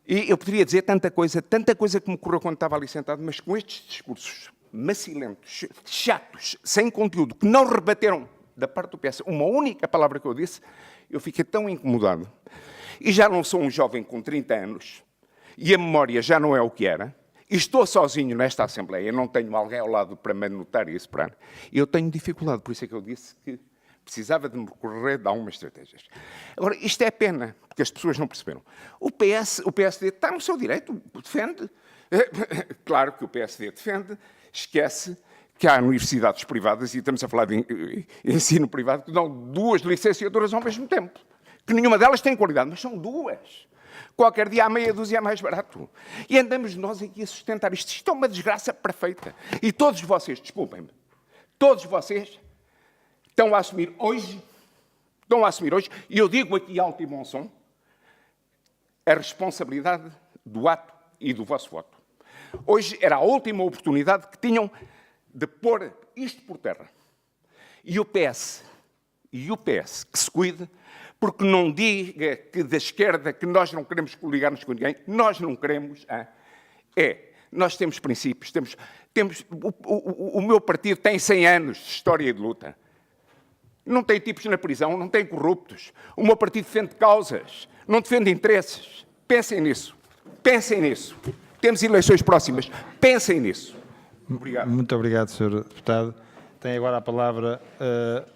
E eu poderia dizer tanta coisa que me ocorreu quando estava ali sentado, mas com estes discursos macilentos, chatos, sem conteúdo, que não rebateram da parte do PS uma única palavra que eu disse, eu fiquei tão incomodado. E já não sou um jovem com 30 anos, e a memória já não é o que era, e estou sozinho nesta Assembleia, não tenho alguém ao lado para me anotar e esperar, e eu tenho dificuldade, por isso é que eu disse que precisava de me recorrer de algumas estratégias. Agora, isto é pena, porque as pessoas não perceberam. O PSD está no seu direito, defende. Claro que o PSD defende, esquece que há universidades privadas, e estamos a falar de ensino privado, que dão 2 licenciaturas ao mesmo tempo. Que nenhuma delas tem qualidade, mas são 2. Qualquer dia há meia dúzia é mais barato. E andamos nós aqui a sustentar isto. Isto é uma desgraça perfeita. E todos vocês, desculpem-me, todos vocês estão a assumir hoje, e eu digo aqui alto e bom som, a responsabilidade do ato e do vosso voto. Hoje era a última oportunidade que tinham de pôr isto por terra. E o PS, que se cuide, porque não diga que da esquerda que nós não queremos coligar-nos com ninguém, nós não queremos, nós temos princípios, o meu partido tem 100 anos de história e de luta. Não tem tipos na prisão, não tem corruptos. O meu partido defende causas, não defende interesses. Pensem nisso. Temos eleições próximas. Pensem nisso. Obrigado.
Muito obrigado, Sr. Deputado. Tem agora a palavra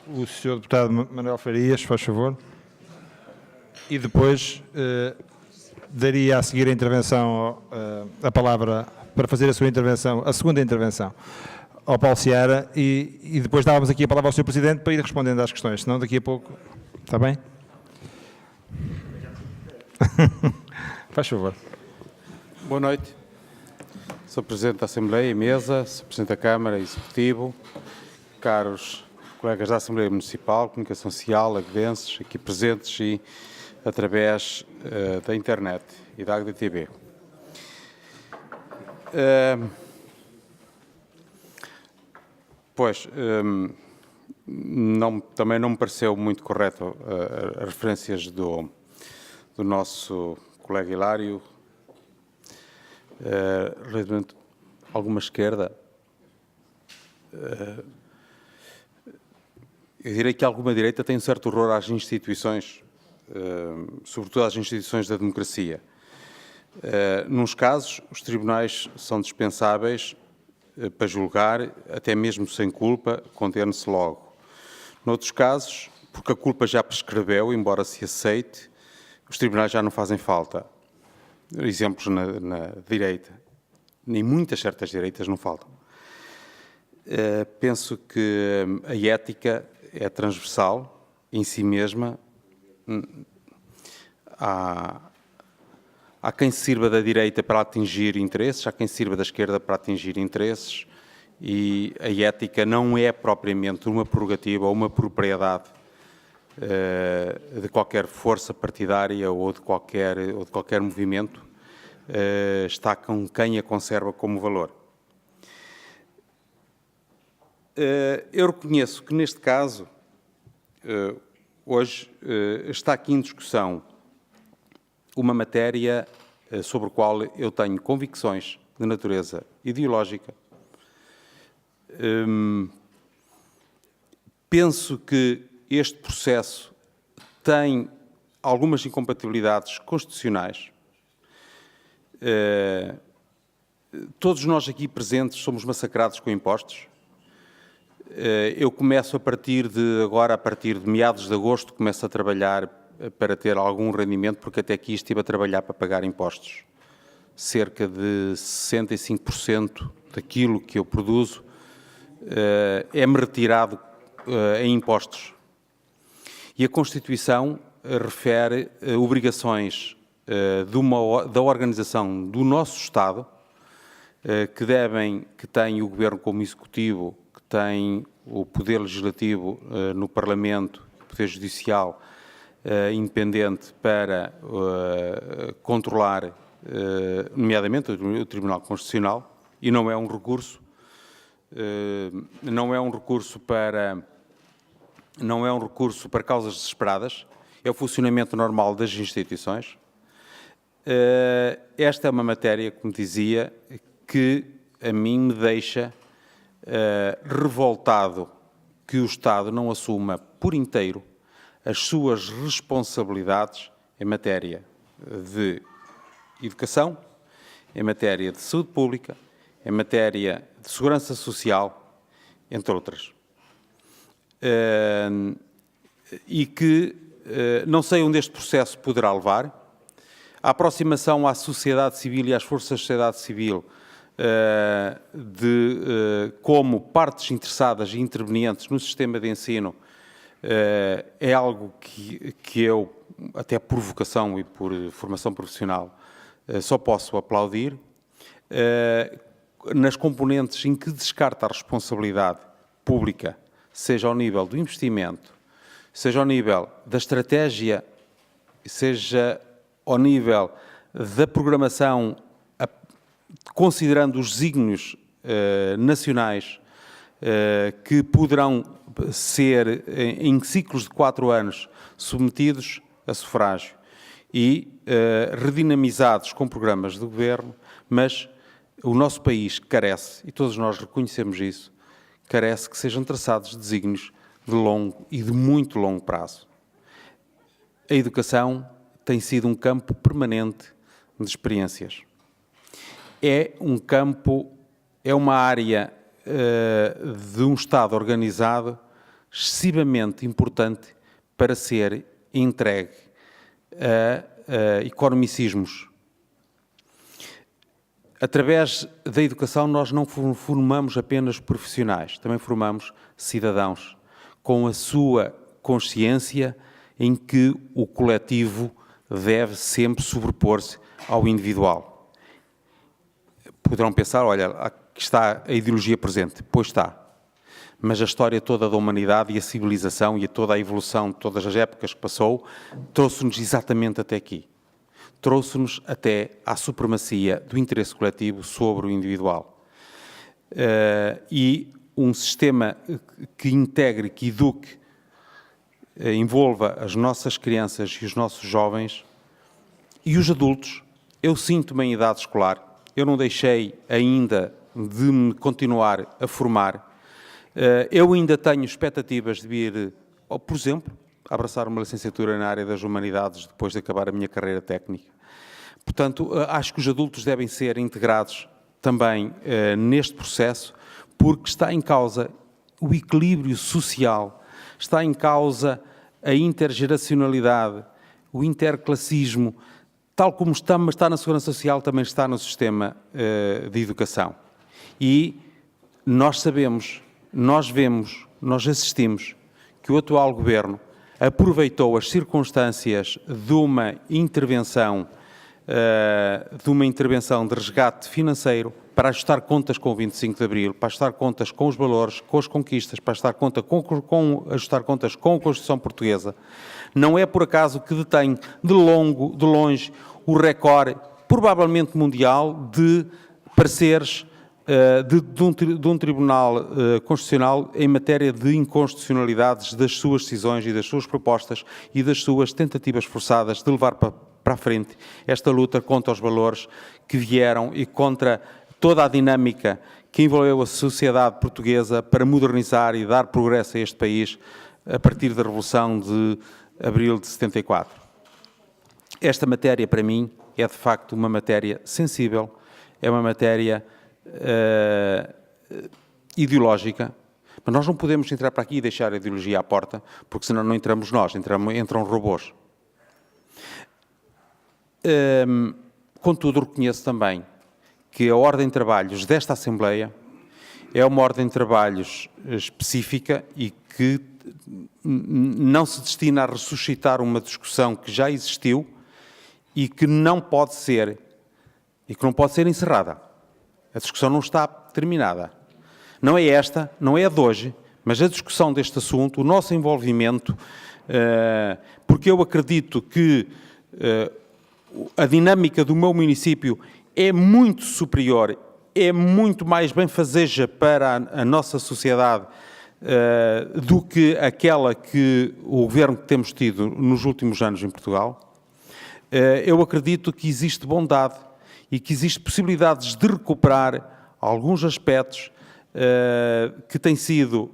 o Sr. Deputado Manuel Farias, faz favor. E depois daria a seguir a intervenção, a palavra para fazer a sua intervenção, a segunda intervenção, ao Paulo Seara, e depois dávamos aqui a palavra ao Sr. Presidente para ir respondendo às questões, senão daqui a pouco... Está bem? Faz favor.
Boa noite. Sr. Presidente da Assembleia e Mesa, Sr. Presidente da Câmara e Executivo, caros colegas da Assembleia Municipal, Comunicação Social, aguedenses, aqui presentes e através da internet e da AgriTV. Também não me pareceu muito correto as referências do nosso colega Hilário, relativamente a alguma esquerda. Eu direi que alguma direita tem um certo horror às instituições, sobretudo às instituições da democracia. Nos casos, os tribunais são dispensáveis para julgar, até mesmo sem culpa, condena-se logo. Noutros casos, porque a culpa já prescreveu, embora se aceite, os tribunais já não fazem falta. Exemplos na direita. Nem muitas certas direitas não faltam. Penso que a ética é transversal em si mesma. Há quem se sirva da direita para atingir interesses, há quem se sirva da esquerda para atingir interesses, e a ética não é propriamente uma prerrogativa ou uma propriedade de qualquer força partidária ou de qualquer movimento. Está com quem a conserva como valor. Eu reconheço que, neste caso, hoje está aqui em discussão uma matéria sobre a qual eu tenho convicções de natureza ideológica. Penso que este processo tem algumas incompatibilidades constitucionais. Todos nós aqui presentes somos massacrados com impostos. Eu começo a partir de meados de agosto, começo a trabalhar para ter algum rendimento, porque até aqui estive a trabalhar para pagar impostos. Cerca de 65% daquilo que eu produzo é-me retirado em impostos. E a Constituição refere obrigações da organização do nosso Estado, que tem o Governo como Executivo, que tem o Poder Legislativo no Parlamento, o Poder Judicial independente para controlar, nomeadamente, o Tribunal Constitucional, e não é um recurso para causas desesperadas, é o funcionamento normal das instituições. Esta é uma matéria, como dizia, que a mim me deixa revoltado que o Estado não assuma por inteiro as suas responsabilidades em matéria de educação, em matéria de saúde pública, em matéria de segurança social, entre outras. E que não sei onde este processo poderá levar. A aproximação à sociedade civil e às forças da sociedade civil como partes interessadas e intervenientes no sistema de ensino é algo que eu, até por vocação e por formação profissional, só posso aplaudir. Nas componentes em que descarta a responsabilidade pública, seja ao nível do investimento, seja ao nível da estratégia, seja ao nível da programação, considerando os desígnios nacionais que poderão ser, em ciclos de 4 anos, submetidos a sufrágio e redinamizados com programas de governo, mas o nosso país carece, e todos nós reconhecemos isso, carece que sejam traçados desígnios de longo e de muito longo prazo. A educação tem sido um campo permanente de experiências. É um campo, é uma área de um Estado organizado excessivamente importante para ser entregue a economicismos. Através da educação nós não formamos apenas profissionais, também formamos cidadãos com a sua consciência em que o coletivo deve sempre sobrepor-se ao individual. Poderão pensar, olha, aqui está a ideologia presente. Pois está. Mas a história toda da humanidade e a civilização e toda a evolução de todas as épocas que passou trouxe-nos exatamente até aqui. Trouxe-nos até à supremacia do interesse coletivo sobre o individual. E um sistema que integre, que eduque, envolva as nossas crianças e os nossos jovens e os adultos. Eu sinto-me em idade escolar, eu não deixei ainda de me continuar a formar. Eu ainda tenho expectativas de vir, por exemplo, abraçar uma licenciatura na área das humanidades depois de acabar a minha carreira técnica. Portanto, acho que os adultos devem ser integrados também neste processo, porque está em causa o equilíbrio social, está em causa a intergeracionalidade, o interclassismo, tal como está na Segurança Social, também está no sistema de educação. E nós sabemos, nós vemos, nós assistimos que o atual Governo aproveitou as circunstâncias de uma intervenção de resgate financeiro para ajustar contas com o 25 de Abril, para ajustar contas com os valores, com as conquistas, para ajustar contas com a Constituição Portuguesa. Não é por acaso que detém de longe o recorde, provavelmente mundial, de pareceres de um Tribunal Constitucional em matéria de inconstitucionalidades das suas decisões e das suas propostas e das suas tentativas forçadas de levar para a frente esta luta contra os valores que vieram e contra toda a dinâmica que envolveu a sociedade portuguesa para modernizar e dar progresso a este país a partir da Revolução de Abril de 74. Esta matéria, para mim, é de facto uma matéria sensível, é uma matéria ideológica, mas nós não podemos entrar para aqui e deixar a ideologia à porta, porque senão não entramos nós, entram robôs. Contudo, reconheço também que a ordem de trabalhos desta Assembleia é uma ordem de trabalhos específica e que não se destina a ressuscitar uma discussão que já existiu e que não pode ser encerrada. A discussão não está terminada. Não é esta, não é a de hoje, mas a discussão deste assunto, o nosso envolvimento, porque eu acredito que a dinâmica do meu município é muito superior, é muito mais benfazeja para a nossa sociedade do que aquela que o governo que temos tido nos últimos anos em Portugal. Eu acredito que existe bondade e que existe possibilidades de recuperar alguns aspectos que têm sido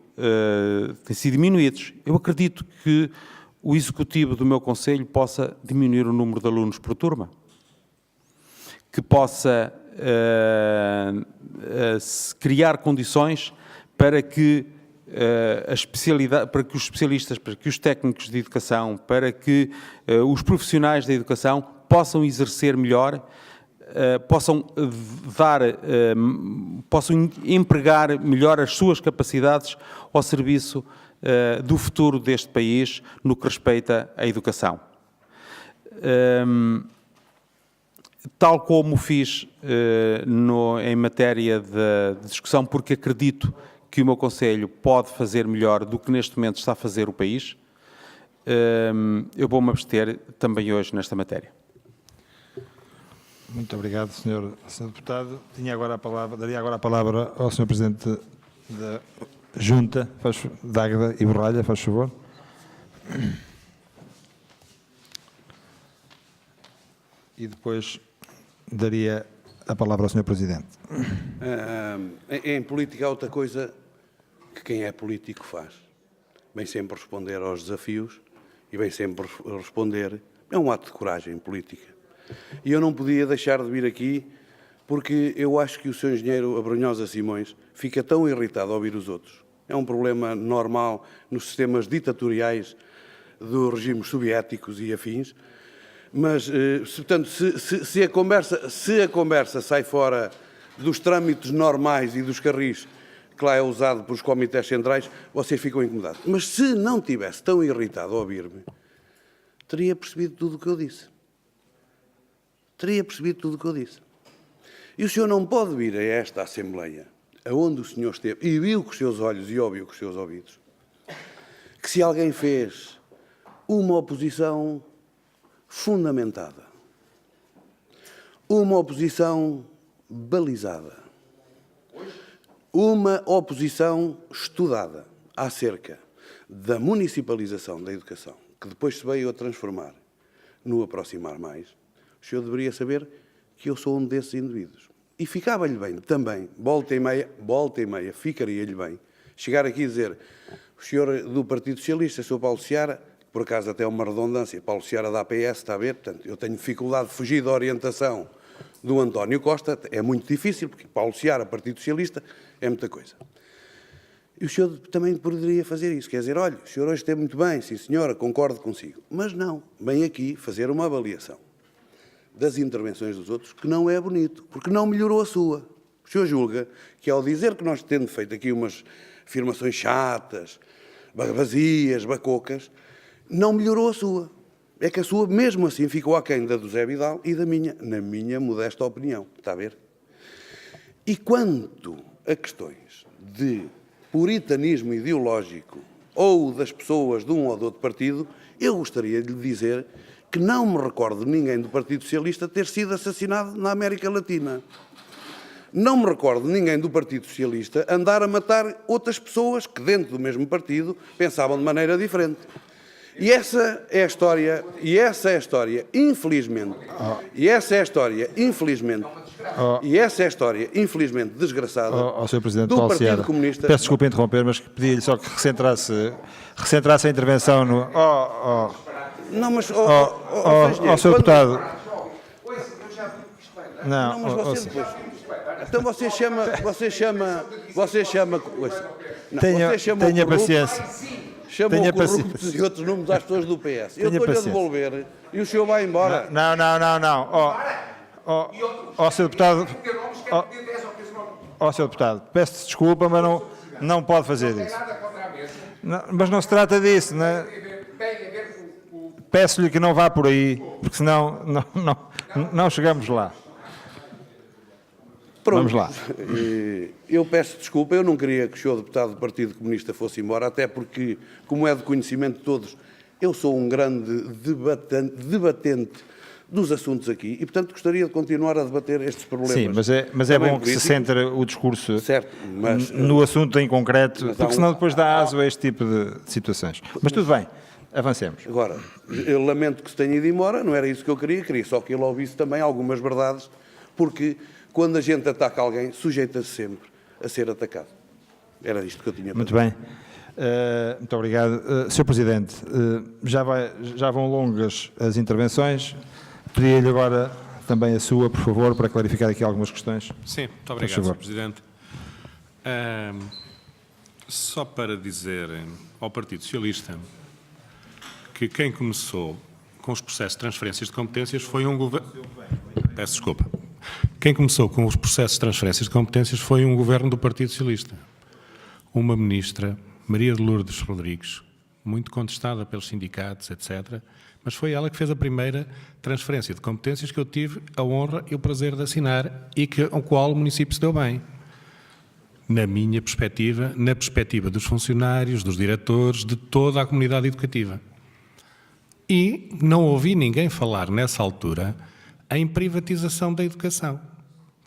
diminuídos. Eu acredito que o executivo do meu concelho possa diminuir o número de alunos por turma, que possa criar condições para que para que os especialistas, para que os técnicos de educação, para que os profissionais da educação possam exercer melhor, possam empregar melhor as suas capacidades ao serviço do futuro deste país no que respeita à educação. Tal como fiz em matéria de discussão, porque acredito que o meu concelho pode fazer melhor do que neste momento está a fazer o país, eu vou-me abster também hoje nesta matéria.
Muito obrigado, Sr. Deputado. Daria agora a palavra ao Sr. Presidente da Junta, da Águeda e Borralha, faz favor. E depois daria a palavra ao Sr. Presidente.
Em política há outra coisa que quem é político faz. Vem sempre responder aos desafios e vem sempre responder. É um ato de coragem política. E eu não podia deixar de vir aqui porque eu acho que o Sr. Engenheiro Abrunhosa Simões fica tão irritado ao ouvir os outros. É um problema normal nos sistemas ditatoriais dos regimes soviéticos e afins. Mas, portanto, se a conversa sai fora dos trâmites normais e dos carris que lá é usado pelos comitês centrais, vocês ficam incomodados. Mas se não tivesse tão irritado ao ouvir-me, teria percebido tudo o que eu disse. Teria percebido tudo o que eu disse. E o senhor não pode vir a esta Assembleia, aonde o senhor esteve, e viu com os seus olhos e ouviu com os seus ouvidos, que se alguém fez uma oposição fundamentada, uma oposição balizada, uma oposição estudada acerca da municipalização da educação, que depois se veio a transformar no aproximar mais, o senhor deveria saber que eu sou um desses indivíduos. E ficava-lhe bem também, volta e meia, ficaria-lhe bem, chegar aqui e dizer, o senhor do Partido Socialista, Sr. Paulo Seara, por acaso até é uma redundância, Paulo Seara da APS, está a ver, portanto, eu tenho dificuldade de fugir da orientação do António Costa, é muito difícil, porque Paulo Seara, Partido Socialista, é muita coisa. E o senhor também poderia fazer isso, quer dizer, olha, o senhor hoje esteve muito bem, sim senhora, concordo consigo. Mas não, vem aqui fazer uma avaliação das intervenções dos outros, que não é bonito, porque não melhorou a sua. O senhor julga que ao dizer que nós temos feito aqui umas afirmações chatas, vazias, bacocas, não melhorou a sua. É que a sua, mesmo assim, ficou aquém da do Zé Vidal e da minha, na minha modesta opinião. Está a ver? E quanto a questões de puritanismo ideológico ou das pessoas de um ou de outro partido, eu gostaria de lhe dizer que não me recordo de ninguém do Partido Socialista ter sido assassinado na América Latina. Não me recordo de ninguém do Partido Socialista andar a matar outras pessoas que dentro do mesmo partido pensavam de maneira diferente. E essa é a história, infelizmente, desgraçada
Ao Sr. Presidente
do
Paulo
Partido
Seara,
Comunista.
peço desculpa interromper, mas pedi-lhe só que recentrasse a intervenção no...
Não, mas,
Ó, Sr. Deputado... Não,
mas você depois... Então você chama...
Tenha paciência.
Chamou
Tenha
corruptos
paciência.
e outros nomes às pessoas do PS. Eu
Tenha
estou-lhe a
paciência.
devolver e o senhor vai embora.
Não. Ó, Sr. Deputado... Ó, Sr. Deputado, peço desculpa, mas não pode fazer isso. Não, mas não se trata disso, não é? Peço-lhe que não vá por aí, porque senão não chegamos lá.
Pronto.
Vamos lá.
Eu peço desculpa, eu não queria que o senhor deputado do Partido Comunista fosse embora, até porque, como é de conhecimento de todos, eu sou um grande debatente dos assuntos aqui e, portanto, gostaria de continuar a debater estes problemas.
Sim, mas é bom que se
políticos.
centre o discurso
Certo, mas,
no assunto em concreto,
mas há
porque senão depois dá aso a este tipo de situações. Mas tudo bem, avancemos.
Agora, eu lamento que se tenha ido embora, não era isso que eu queria só que ele ouvisse também algumas verdades, porque quando a gente ataca alguém, sujeita-se sempre a ser atacado. Era isto que eu tinha para
Muito
dizer.
bem. Muito obrigado. Sr. Presidente, já vão longas as intervenções. Pedi-lhe agora também a sua, por favor, para clarificar aqui algumas questões.
Sim, muito
Por
obrigado,
favor.
Sr. Presidente. Só para dizer ao Partido Socialista que quem começou com os processos de transferências de competências foi um governo... Peço desculpa. Quem começou com os processos de transferências de competências foi um governo do Partido Socialista. Uma ministra, Maria de Lourdes Rodrigues, muito contestada pelos sindicatos, etc., mas foi ela que fez a primeira transferência de competências que eu tive a honra e o prazer de assinar e ao qual o município se deu bem. Na minha perspectiva, na perspectiva dos funcionários, dos diretores, de toda a comunidade educativa. E não ouvi ninguém falar nessa altura em privatização da educação.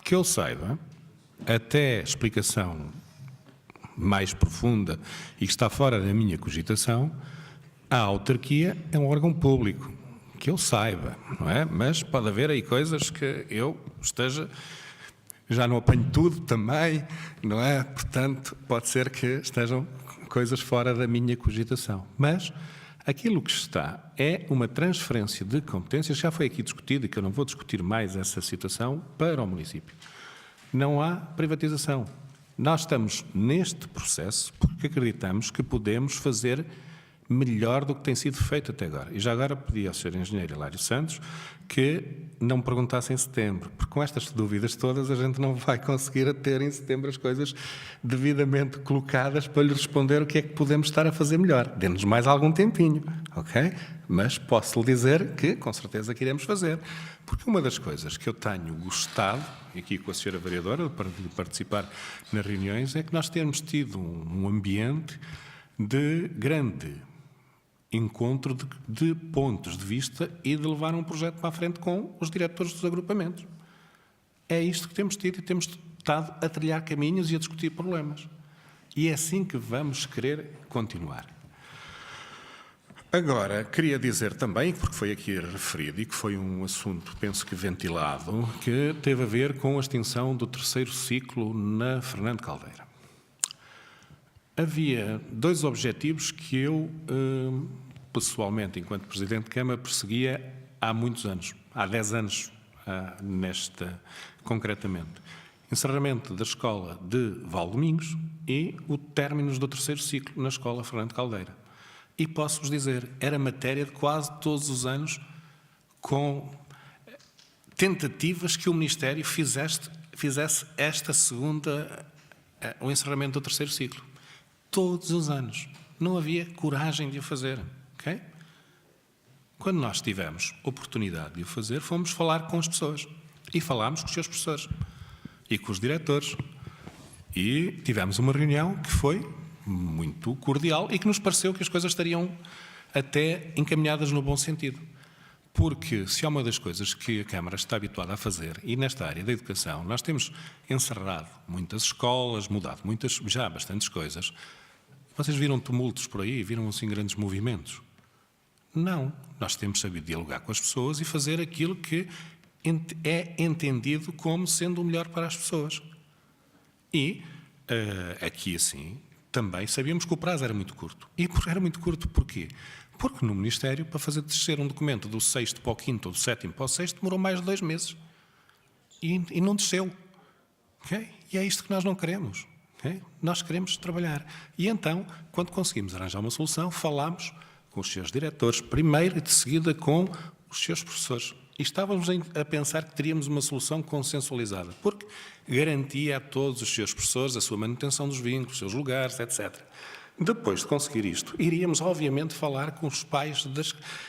Que eu saiba, até explicação mais profunda e que está fora da minha cogitação, a autarquia é um órgão público, que eu saiba, não é? Mas pode haver aí coisas que eu já não apanho tudo também, não é? Portanto, pode ser que estejam coisas fora da minha cogitação. Mas aquilo que está é uma transferência de competências, já foi aqui discutido e que eu não vou discutir mais essa situação, para o município. Não há privatização. Nós estamos neste processo porque acreditamos que podemos fazer melhor do que tem sido feito até agora. E já agora pedi ao Sr. Engenheiro Hilário Santos que não me perguntasse em setembro, porque com estas dúvidas todas a gente não vai conseguir ter em setembro as coisas devidamente colocadas para lhe responder o que é que podemos estar a fazer melhor. Dê-nos mais algum tempinho, ok? Mas posso lhe dizer que com certeza que iremos fazer. Porque uma das coisas que eu tenho gostado, aqui com a Sra. Vereadora, para participar nas reuniões, é que nós temos tido um ambiente de grande encontro de pontos de vista e de levar um projeto para a frente com os diretores dos agrupamentos. É isto que temos tido e temos estado a trilhar caminhos e a discutir problemas. E é assim que vamos querer continuar. Agora, queria dizer também, porque foi aqui referido e que foi um assunto, penso que ventilado, que teve a ver com a extinção do terceiro ciclo na Fernando Caldeira. Havia dois objetivos que eu, pessoalmente, enquanto Presidente de Câmara, perseguia há muitos anos, há 10 anos, concretamente. Encerramento da escola de Valdomingos e o término do terceiro ciclo na escola Fernando Caldeira. E posso-vos dizer, era matéria de quase todos os anos, com tentativas que o Ministério fizesse esta segunda, o encerramento do terceiro ciclo. Todos os anos. Não havia coragem de o fazer. Okay? Quando nós tivemos oportunidade de o fazer, fomos falar com as pessoas. E falámos com os seus professores. E com os diretores. E tivemos uma reunião que foi muito cordial e que nos pareceu que as coisas estariam até encaminhadas no bom sentido. Porque se há uma das coisas que a Câmara está habituada a fazer, e nesta área da educação, nós temos encerrado muitas escolas, mudado já bastantes coisas. Vocês viram tumultos por aí? Viram assim grandes movimentos? Não. Nós temos sabido dialogar com as pessoas e fazer aquilo que é entendido como sendo o melhor para as pessoas. E aqui assim, também sabíamos que o prazo era muito curto. E era muito curto porquê? Porque no Ministério, para fazer descer um documento do 6º para o 5º ou do 7º para o 6º, demorou mais de 2 meses. E não desceu. Okay? E é isto que nós não queremos. Okay? Nós queremos trabalhar. E então, quando conseguimos arranjar uma solução, falámos com os seus diretores, primeiro e de seguida com os seus professores. E estávamos a pensar que teríamos uma solução consensualizada, porque garantia a todos os seus professores a sua manutenção dos vínculos, os seus lugares, etc. Depois de conseguir isto, iríamos, obviamente, falar com os pais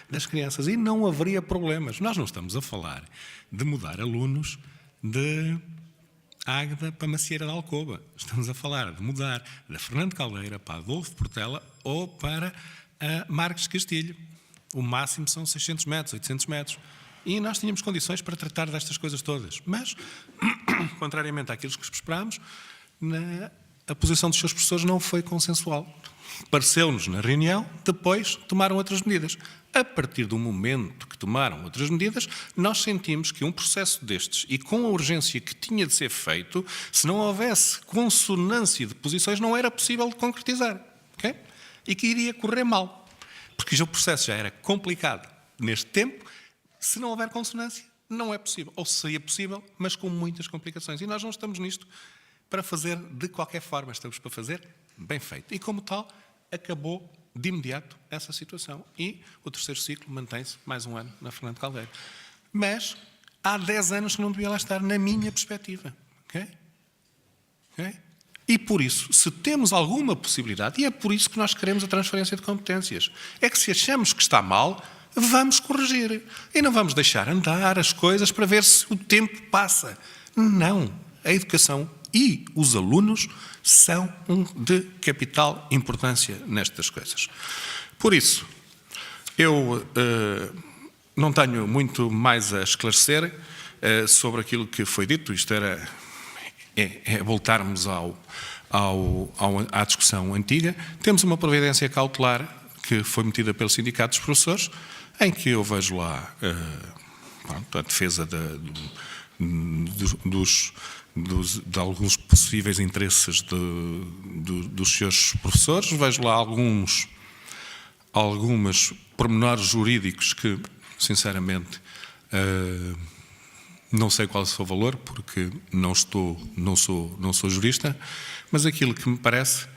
das crianças e não haveria problemas. Nós não estamos a falar de mudar alunos de Águeda para Macieira de Alcoba. Estamos a falar de mudar da Fernando Caldeira para Adolfo Portela ou para Marques de Castilho. O máximo são 600 metros, 800 metros. E nós tínhamos condições para tratar destas coisas todas. Mas, contrariamente àquilo que esperámos, a posição dos seus professores não foi consensual. Pareceu-nos na reunião, depois tomaram outras medidas. A partir do momento que tomaram outras medidas, nós sentimos que um processo destes, e com a urgência que tinha de ser feito, se não houvesse consonância de posições, não era possível de concretizar. Okay? E que iria correr mal. Porque o processo já era complicado neste tempo, se não houver consonância, não é possível. Ou seria possível, mas com muitas complicações. E nós não estamos nisto para fazer de qualquer forma, estamos para fazer bem feito. E como tal, acabou de imediato essa situação. E o terceiro ciclo mantém-se mais um ano na Fernando Caldeira. Mas há 10 anos que não devia lá estar, na minha perspectiva. Okay? Okay? E por isso, se temos alguma possibilidade, e é por isso que nós queremos a transferência de competências, é que se achamos que está mal, vamos corrigir. E não vamos deixar andar as coisas para ver se o tempo passa. Não. A educação e os alunos são de capital importância nestas coisas. Por isso, eu não tenho muito mais a esclarecer sobre aquilo que foi dito. Isto é voltarmos à discussão antiga. Temos uma providência cautelar que foi metida pelo Sindicato dos Professores, em que eu vejo lá a defesa de alguns possíveis interesses dos seus professores, vejo lá alguns pormenores jurídicos que, sinceramente, não sei qual é o seu valor, porque não sou jurista, mas aquilo que me parece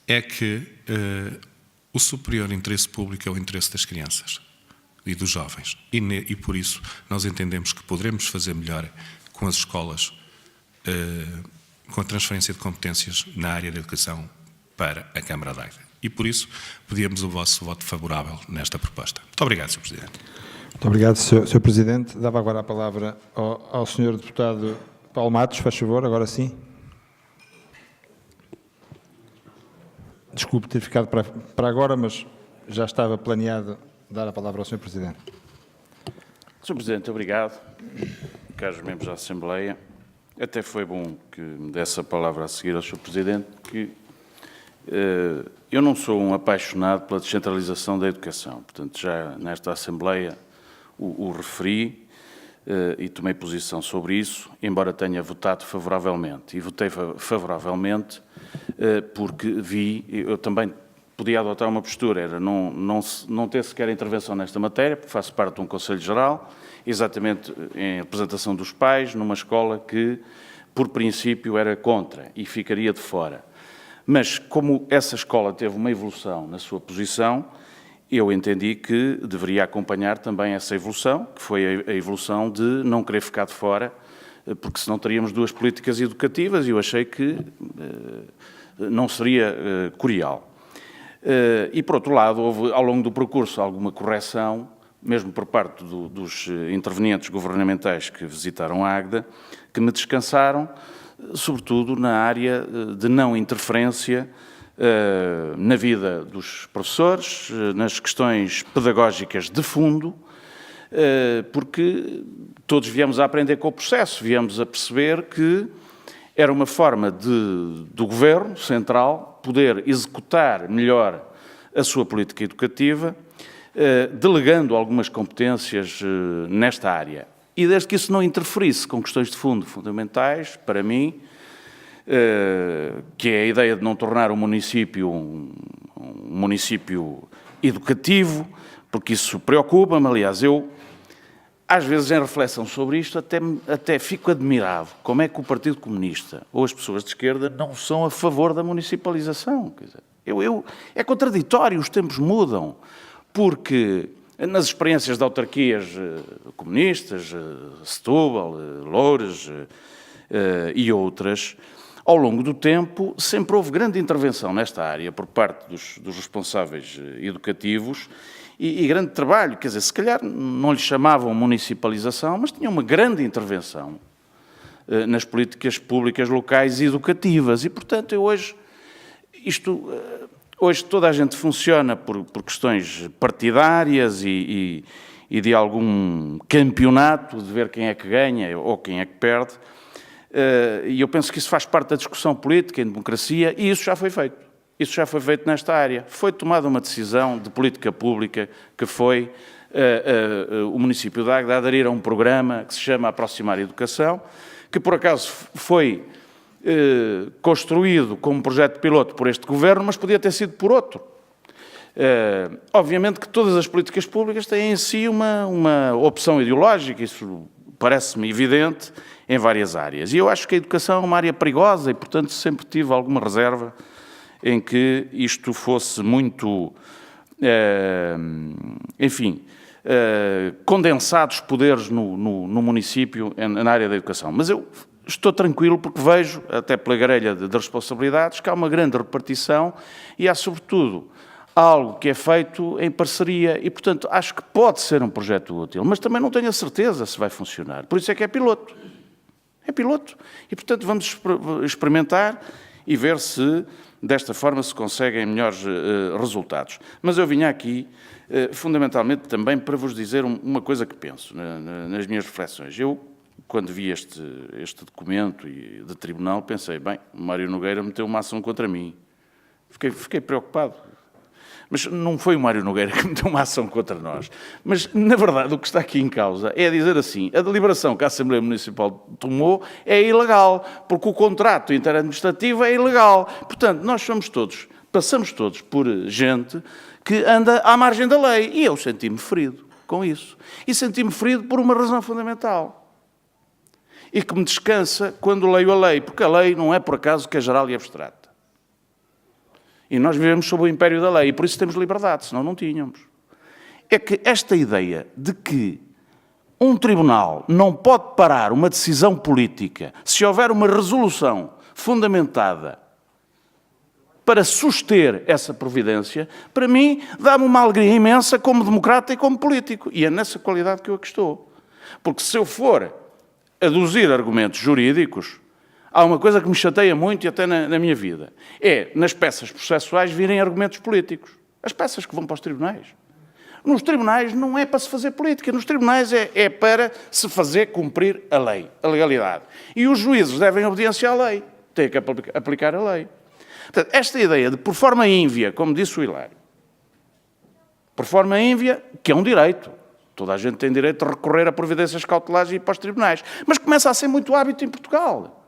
é que o superior interesse público é o interesse das crianças e dos jovens. E por isso nós entendemos que poderemos fazer melhor com as escolas, com a transferência de competências na área da educação para a Câmara de Águeda. E por isso pedíamos o vosso voto favorável nesta proposta. Muito obrigado, Sr. Presidente.
Muito obrigado, Sr. Presidente. Dava agora a palavra ao Sr. Deputado Paulo Matos, faz favor, agora sim. Desculpe ter ficado para agora, mas já estava planeado dar a palavra ao Sr. Presidente.
Sr. Presidente, obrigado. Caros membros da Assembleia, até foi bom que me desse a palavra a seguir ao Sr. Presidente, porque eu não sou um apaixonado pela descentralização da educação. Portanto, já nesta Assembleia o referi e tomei posição sobre isso, embora tenha votado favoravelmente. E votei favoravelmente porque eu também podia adotar uma postura, era não ter sequer intervenção nesta matéria, porque faço parte de um Conselho Geral, exatamente em representação dos pais, numa escola que, por princípio, era contra e ficaria de fora. Mas, como essa escola teve uma evolução na sua posição, eu entendi que deveria acompanhar também essa evolução, que foi a evolução de não querer ficar de fora, porque senão teríamos duas políticas educativas e eu achei que não seria curial. E, por outro lado, houve ao longo do percurso alguma correção, mesmo por parte dos intervenientes governamentais que visitaram a Águeda, que me descansaram, sobretudo na área de não interferência na vida dos professores, nas questões pedagógicas de fundo porque todos viemos a aprender com o processo, viemos a perceber que era uma forma do Governo Central poder executar melhor a sua política educativa, delegando algumas competências nesta área. E desde que isso não interferisse com questões de fundo fundamentais, para mim, que é a ideia de não tornar o município um município educativo, porque isso preocupa-me. Aliás, eu, às vezes, em reflexão sobre isto, até fico admirado como é que o Partido Comunista ou as pessoas de esquerda não são a favor da municipalização. Quer dizer, é contraditório, os tempos mudam, porque nas experiências de autarquias comunistas, Setúbal, Loures e outras, ao longo do tempo, sempre houve grande intervenção nesta área por parte dos responsáveis educativos e grande trabalho. Quer dizer, se calhar não lhe chamavam municipalização, mas tinham uma grande intervenção nas políticas públicas locais e educativas. E, portanto, hoje toda a gente funciona por questões partidárias e de algum campeonato, de ver quem é que ganha ou quem é que perde. E eu penso que isso faz parte da discussão política em democracia, e isso já foi feito. Isso já foi feito nesta área. Foi tomada uma decisão de política pública que foi o município de Águeda aderir a um programa que se chama Aproximar a Educação, que por acaso foi construído como projeto piloto por este Governo, mas podia ter sido por outro. Obviamente que todas as políticas públicas têm em si uma opção ideológica, isso parece-me evidente, em várias áreas. E eu acho que a educação é uma área perigosa e, portanto, sempre tive alguma reserva em que isto fosse muito, condensados poderes no município na área da educação. Mas eu estou tranquilo porque vejo, até pela grelha de responsabilidades, que há uma grande repartição e há, sobretudo, algo que é feito em parceria e, portanto, acho que pode ser um projeto útil, mas também não tenho a certeza se vai funcionar. Por isso é que é piloto. É piloto. E, portanto, vamos experimentar e ver se, desta forma, se conseguem melhores resultados. Mas eu vinha aqui, fundamentalmente, também para vos dizer uma coisa que penso nas minhas reflexões. Eu, quando vi este documento de tribunal, pensei, bem, Mário Nogueira meteu uma ação contra mim. Fiquei preocupado. Mas não foi o Mário Nogueira que meteu uma ação contra nós. Mas, na verdade, o que está aqui em causa é dizer assim, a deliberação que a Assembleia Municipal tomou é ilegal, porque o contrato interadministrativo é ilegal. Portanto, nós passamos todos por gente que anda à margem da lei. E eu senti-me ferido com isso. E senti-me ferido por uma razão fundamental. E que me descansa quando leio a lei, porque a lei não é, por acaso, que é geral e abstrata. E nós vivemos sob o império da lei, e por isso temos liberdade, senão não tínhamos. É que esta ideia de que um tribunal não pode parar uma decisão política se houver uma resolução fundamentada para suster essa providência, para mim, dá-me uma alegria imensa como democrata e como político. E é nessa qualidade que eu aqui estou. Porque se eu for aduzir argumentos jurídicos, há uma coisa que me chateia muito e até na minha vida. É, nas peças processuais, virem argumentos políticos. As peças que vão para os tribunais. Nos tribunais não é para se fazer política. Nos tribunais é para se fazer cumprir a lei, a legalidade. E os juízes devem obediência à lei. Têm que aplicar a lei. Portanto, esta ideia de por forma ínvia, como disse o Hilário, por forma ínvia, que é um direito. Toda a gente tem direito de recorrer a providências cautelares e ir para os tribunais. Mas começa a ser muito hábito em Portugal.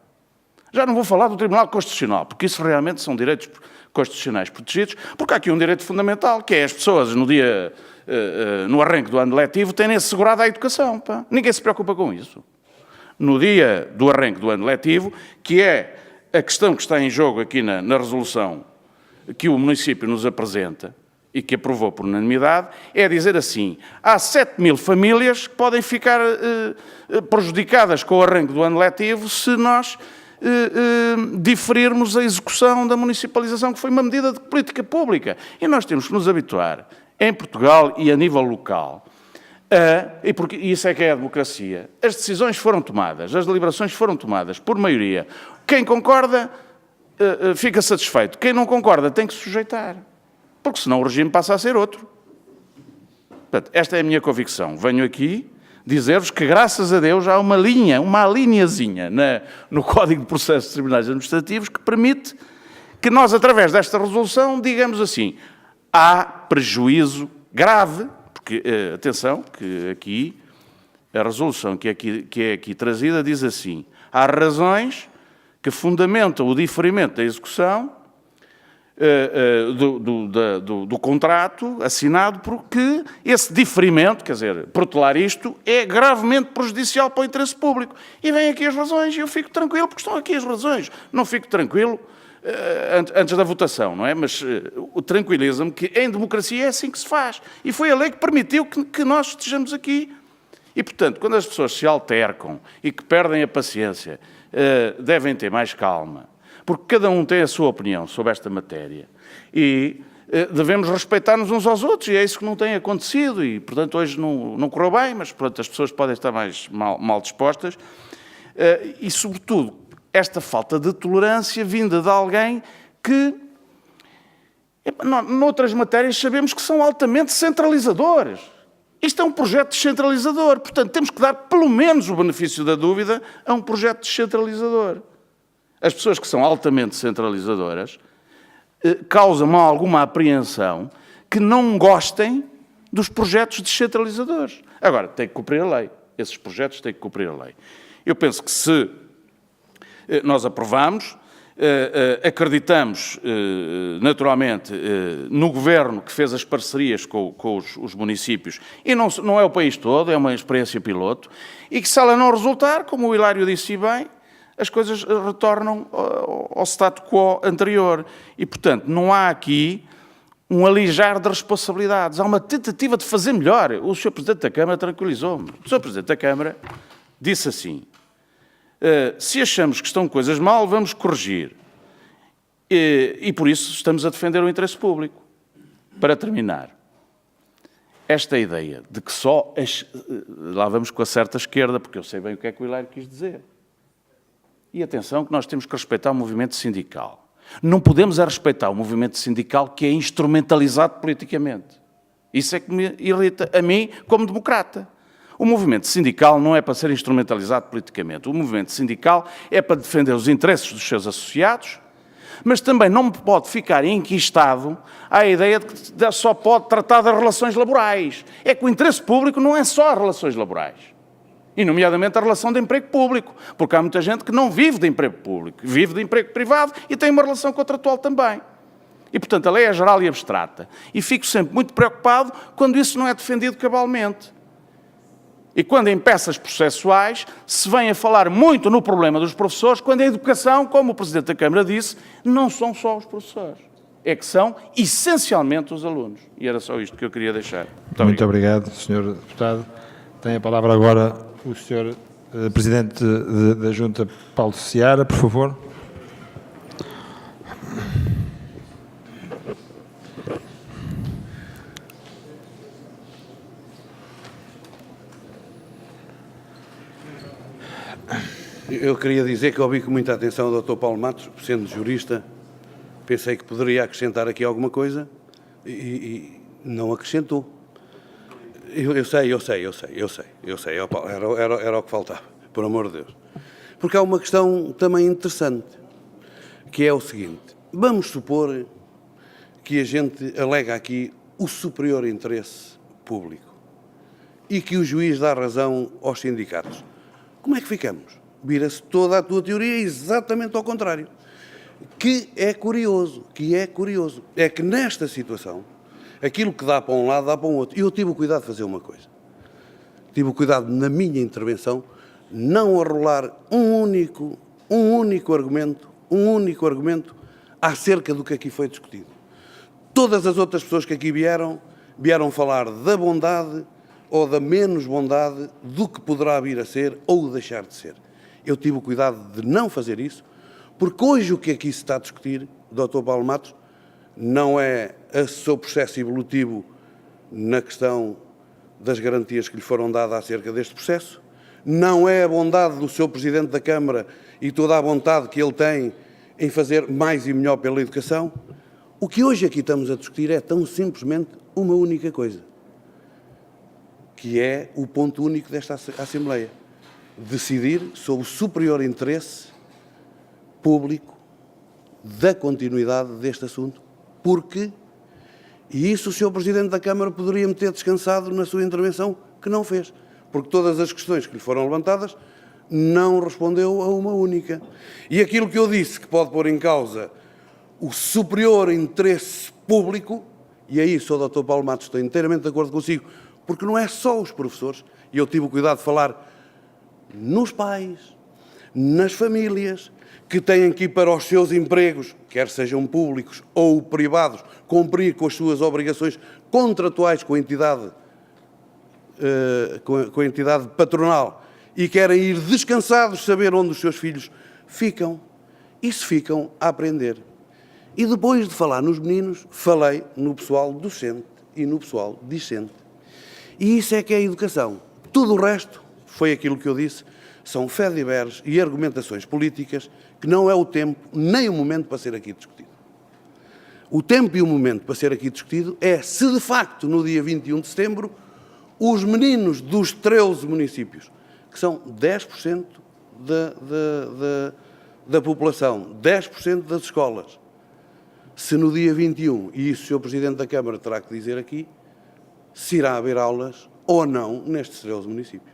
Já não vou falar do Tribunal Constitucional, porque isso realmente são direitos constitucionais protegidos, porque há aqui um direito fundamental, que é as pessoas no arranque do ano letivo terem assegurado a educação. Pá. Ninguém se preocupa com isso. No dia do arranque do ano letivo, que é a questão que está em jogo aqui na resolução que o município nos apresenta e que aprovou por unanimidade, é dizer assim, há 7.000 famílias que podem ficar prejudicadas com o arranque do ano letivo se nós diferirmos a execução da municipalização, que foi uma medida de política pública. E nós temos que nos habituar, em Portugal e a nível local, porque isso é que é a democracia, as decisões foram tomadas, as deliberações foram tomadas por maioria. Quem concorda fica satisfeito, quem não concorda tem que se sujeitar, porque senão o regime passa a ser outro. Portanto, esta é a minha convicção. Venho aqui dizer-vos que, graças a Deus, há uma linhazinha no Código de Processo de Tribunais Administrativos que permite que nós, através desta resolução, digamos assim, há prejuízo grave, porque, atenção, que aqui, a resolução que é aqui trazida diz assim, há razões que fundamentam o diferimento da execução do contrato assinado porque esse diferimento, quer dizer, protelar isto, é gravemente prejudicial para o interesse público. E vêm aqui as razões e eu fico tranquilo, porque estão aqui as razões. Não fico tranquilo antes da votação, não é? Mas tranquiliza-me que em democracia é assim que se faz. E foi a lei que permitiu que nós estejamos aqui. E, portanto, quando as pessoas se altercam e que perdem a paciência, devem ter mais calma, porque cada um tem a sua opinião sobre esta matéria e devemos respeitar-nos uns aos outros, e é isso que não tem acontecido, e, portanto, hoje não correu bem, mas, portanto, as pessoas podem estar mais mal dispostas, e, sobretudo, esta falta de tolerância vinda de alguém que, noutras matérias, sabemos que são altamente centralizadores. Isto é um projeto descentralizador, portanto, temos que dar, pelo menos, o benefício da dúvida a um projeto descentralizador. As pessoas que são altamente centralizadoras causam alguma apreensão que não gostem dos projetos descentralizadores. Agora, tem que cumprir a lei. Esses projetos têm que cumprir a lei. Eu penso que se nós aprovamos, acreditamos naturalmente no Governo que fez as parcerias com os municípios, e não é o país todo, é uma experiência piloto, e que se ela não resultar, como o Hilário disse bem, as coisas retornam ao status quo anterior. E, portanto, não há aqui um alijar de responsabilidades. Há uma tentativa de fazer melhor. O Sr. Presidente da Câmara tranquilizou-me. O Sr. Presidente da Câmara disse assim, se achamos que estão coisas mal, vamos corrigir. E por isso estamos a defender o interesse público. Para terminar, esta ideia de que só... Lá vamos com a certa esquerda, porque eu sei bem o que é que o Hilário quis dizer. E atenção que nós temos que respeitar o movimento sindical. Não podemos respeitar o movimento sindical que é instrumentalizado politicamente. Isso é que me irrita a mim como democrata. O movimento sindical não é para ser instrumentalizado politicamente. O movimento sindical é para defender os interesses dos seus associados, mas também não pode ficar enquistado à ideia de que só pode tratar das relações laborais. É que o interesse público não é só as relações laborais. E, nomeadamente, a relação de emprego público, porque há muita gente que não vive de emprego público, vive de emprego privado e tem uma relação contratual também. E, portanto, a lei é geral e abstrata. E fico sempre muito preocupado quando isso não é defendido cabalmente. E quando em peças processuais se vem a falar muito no problema dos professores, quando a educação, como o Presidente da Câmara disse, não são só os professores. É que são, essencialmente, os alunos. E era só isto que eu queria deixar.
Muito obrigado, Sr. Deputado. Tem a palavra agora o Sr. Presidente da Junta, Paulo Seara, por favor.
Eu queria dizer que ouvi com muita atenção o Dr. Paulo Matos, sendo jurista, pensei que poderia acrescentar aqui alguma coisa e não acrescentou. Eu sei, era o que faltava, por amor de Deus. Porque há uma questão também interessante, que é o seguinte, vamos supor que a gente alega aqui o superior interesse público e que o juiz dá razão aos sindicatos. Como é que ficamos? Vira-se toda a tua teoria exatamente ao contrário. Que é curioso. É que nesta situação, aquilo que dá para um lado, dá para um outro. E eu tive o cuidado de fazer uma coisa. Tive o cuidado, na minha intervenção, não arrolar um único argumento acerca do que aqui foi discutido. Todas as outras pessoas que aqui vieram falar da bondade ou da menos bondade do que poderá vir a ser ou deixar de ser. Eu tive o cuidado de não fazer isso, porque hoje o que aqui se está a discutir, Dr. Paulo Matos, não é o seu processo evolutivo na questão das garantias que lhe foram dadas acerca deste processo, não é a bondade do seu Presidente da Câmara e toda a vontade que ele tem em fazer mais e melhor pela educação. O que hoje aqui estamos a discutir é tão simplesmente uma única coisa. que é o ponto único desta Assembleia. Decidir sobre o superior interesse público da continuidade deste assunto. Porque, e isso o Sr. Presidente da Câmara poderia me ter descansado na sua intervenção, que não fez. Porque todas as questões que lhe foram levantadas não respondeu a uma única. E aquilo que eu disse, que pode pôr em causa o superior interesse público, e aí, Sr. Dr. Paulo Matos, estou inteiramente de acordo consigo, porque não é só os professores, e eu tive o cuidado de falar nos pais, nas famílias, que têm que ir para os seus empregos, quer sejam públicos ou privados, cumprir com as suas obrigações contratuais com a entidade patronal, e querem ir descansados, saber onde os seus filhos ficam. E se ficam a aprender. E depois de falar nos meninos, falei no pessoal docente e no pessoal discente. E isso é que é a educação. Tudo o resto, foi aquilo que eu disse, são fediveres e argumentações políticas que não é o tempo nem o momento para ser aqui discutido. O tempo e o momento para ser aqui discutido é se de facto no dia 21 de setembro os meninos dos 13 municípios, que são 10% da população, 10% das escolas, se no dia 21, e isso o Sr. Presidente da Câmara terá que dizer aqui, se irá haver aulas ou não nestes 13 municípios.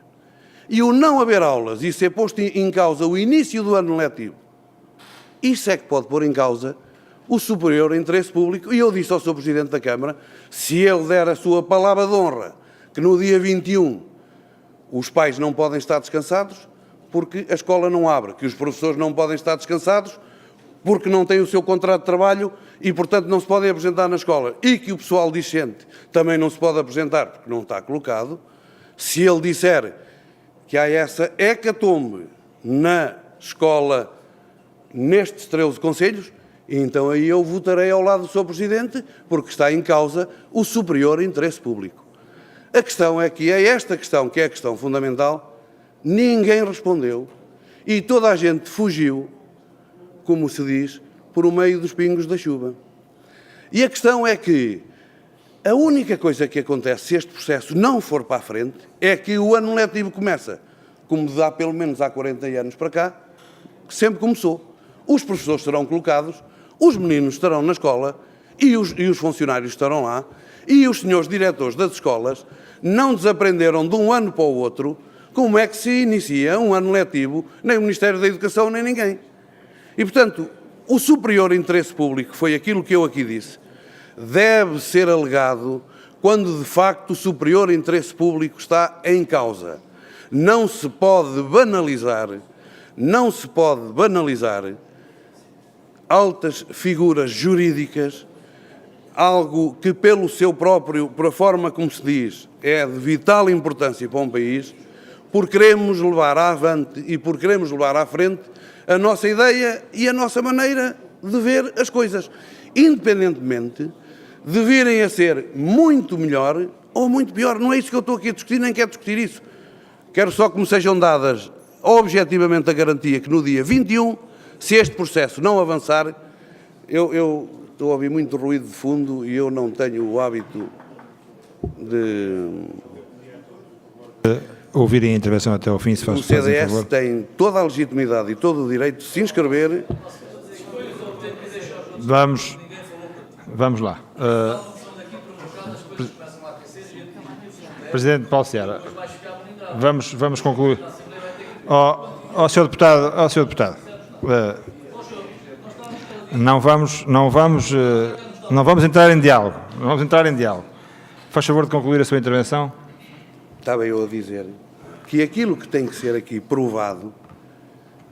E o não haver aulas e ser posto em causa o início do ano letivo, isso é que pode pôr em causa o superior interesse público. E eu disse ao Sr. Presidente da Câmara, se ele der a sua palavra de honra, que no dia 21 os pais não podem estar descansados porque a escola não abre, que os professores não podem estar descansados porque não têm o seu contrato de trabalho e, portanto, não se podem apresentar na escola, e que o pessoal discente também não se pode apresentar porque não está colocado, se ele disser que há essa hecatombe na escola nestes 13 concelhos, então aí eu votarei ao lado do Sr. Presidente, porque está em causa o superior interesse público. A questão é que é esta questão que é a questão fundamental, ninguém respondeu e toda a gente fugiu, como se diz, por o meio dos pingos da chuva. E a questão é que a única coisa que acontece se este processo não for para a frente é que o ano letivo começa, como dá pelo menos há 40 anos para cá, que sempre começou. Os professores serão colocados, os meninos estarão na escola e os funcionários estarão lá, e os senhores diretores das escolas não desaprenderam de um ano para o outro como é que se inicia um ano letivo, nem o Ministério da Educação, nem ninguém. E, portanto, o superior interesse público, foi aquilo que eu aqui disse, deve ser alegado quando, de facto, o superior interesse público está em causa. Não se pode banalizar altas figuras jurídicas, algo que pela forma como se diz, é de vital importância para um país, por queremos levar avante e por queremos levar à frente a nossa ideia e a nossa maneira de ver as coisas, independentemente de virem a ser muito melhor ou muito pior. Não é isso que eu estou aqui a discutir, nem quero discutir isso. Quero só que me sejam dadas objetivamente a garantia que no dia 21, se este processo não avançar, eu estou a ouvir muito ruído de fundo e eu não tenho o hábito de...
Ouvirem a intervenção até ao fim, se faz
o CDS tem toda a legitimidade e todo o direito de se inscrever.
Vamos lá. Presidente Paulo Seara, vamos concluir. Ó Sr. Deputado, não vamos entrar em diálogo. Faz favor de concluir a sua intervenção.
Estava eu a dizer que aquilo que tem que ser aqui provado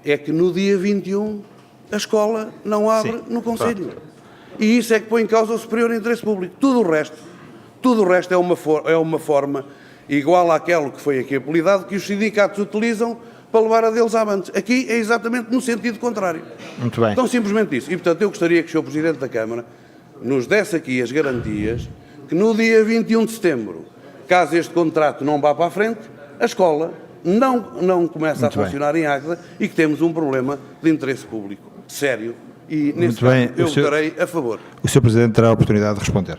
é que no dia 21 a escola não abre no Conselho. E isso é que põe em causa o superior interesse público. Tudo o resto é uma forma igual àquela que foi aqui apelidado, que os sindicatos utilizam para levar a deles avante. Aqui é exatamente no sentido contrário.
Muito bem.
Então, simplesmente isso. E, portanto, eu gostaria que o Sr. Presidente da Câmara nos desse aqui as garantias que no dia 21 de setembro, caso este contrato não vá para a frente, a escola não começa a funcionar em Águeda e que temos um problema de interesse público sério. E, nesse caso, eu votarei a favor.
O Sr. Presidente terá a oportunidade de responder.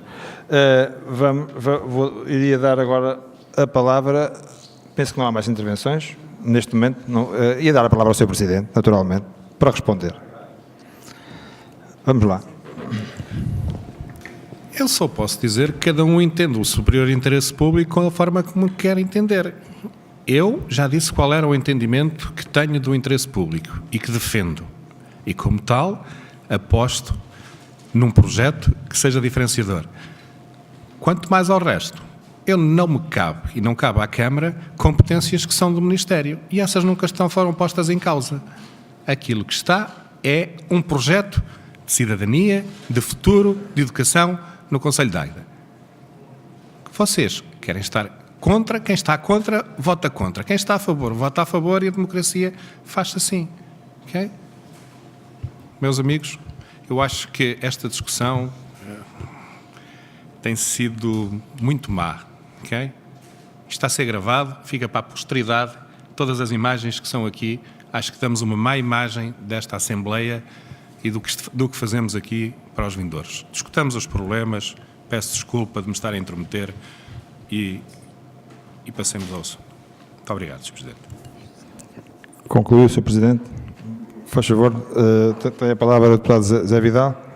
Iria dar agora a palavra, penso que não há mais intervenções, neste momento, não, ia dar a palavra ao Sr. Presidente, naturalmente, para responder. Vamos lá.
Eu só posso dizer que cada um entende o superior interesse público com a forma como quer entender. Eu já disse qual era o entendimento que tenho do interesse público e que defendo. E, como tal, aposto num projeto que seja diferenciador. Quanto mais ao resto, eu não me cabe, e não cabe à Câmara, competências que são do Ministério. E essas nunca foram postas em causa. Aquilo que está é um projeto de cidadania, de futuro, de educação no Conselho de Águeda. Vocês querem estar contra, quem está contra, vota contra. Quem está a favor, vota a favor e a democracia faz-se assim. Ok? Meus amigos, eu acho que esta discussão tem sido muito má. Okay? Está a ser gravado, fica para a posteridade. Todas as imagens que são aqui, acho que damos uma má imagem desta Assembleia e do que fazemos aqui para os vindouros. Discutamos os problemas, peço desculpa de me estar a intrometer e passemos ao assunto. Muito obrigado, Sr. Presidente.
Concluiu, Sr. Presidente. Faz favor, tem a palavra o deputado Zé Vidal.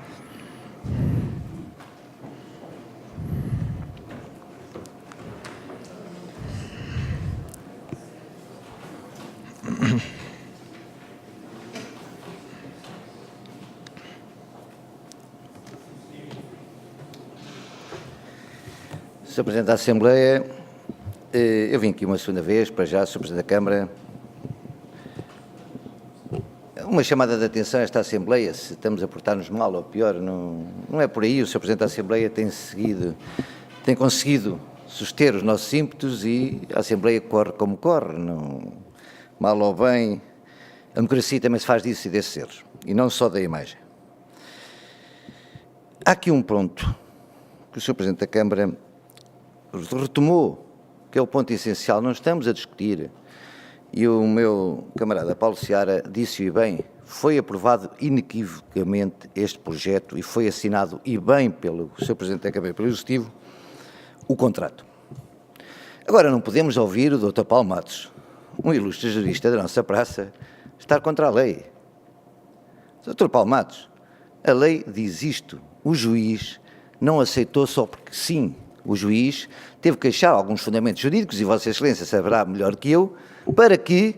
Sr. Presidente da Assembleia, eu vim aqui uma segunda vez, para já, Sr. Presidente da Câmara, uma chamada de atenção a esta Assembleia, se estamos a portar-nos mal ou pior, não é por aí. O Sr. Presidente da Assembleia tem conseguido suster os nossos ímpetos e a Assembleia corre como corre, mal ou bem, a democracia também se faz disso e desses erros, e não só da imagem. Há aqui um ponto que o Sr. Presidente da Câmara retomou, que é o ponto essencial. Não estamos a discutir, e o meu camarada Paulo Seara disse-o bem, foi aprovado inequivocamente este projeto e foi assinado e bem pelo Sr. Presidente da Câmara e pelo Executivo o contrato. Agora não podemos ouvir o Dr. Paulo Matos, um ilustre jurista da nossa praça, estar contra a lei. Dr. Paulo Matos, a lei diz isto, o juiz não aceitou só porque sim. O juiz teve que achar alguns fundamentos jurídicos, e Vossa Excelência saberá melhor que eu, para que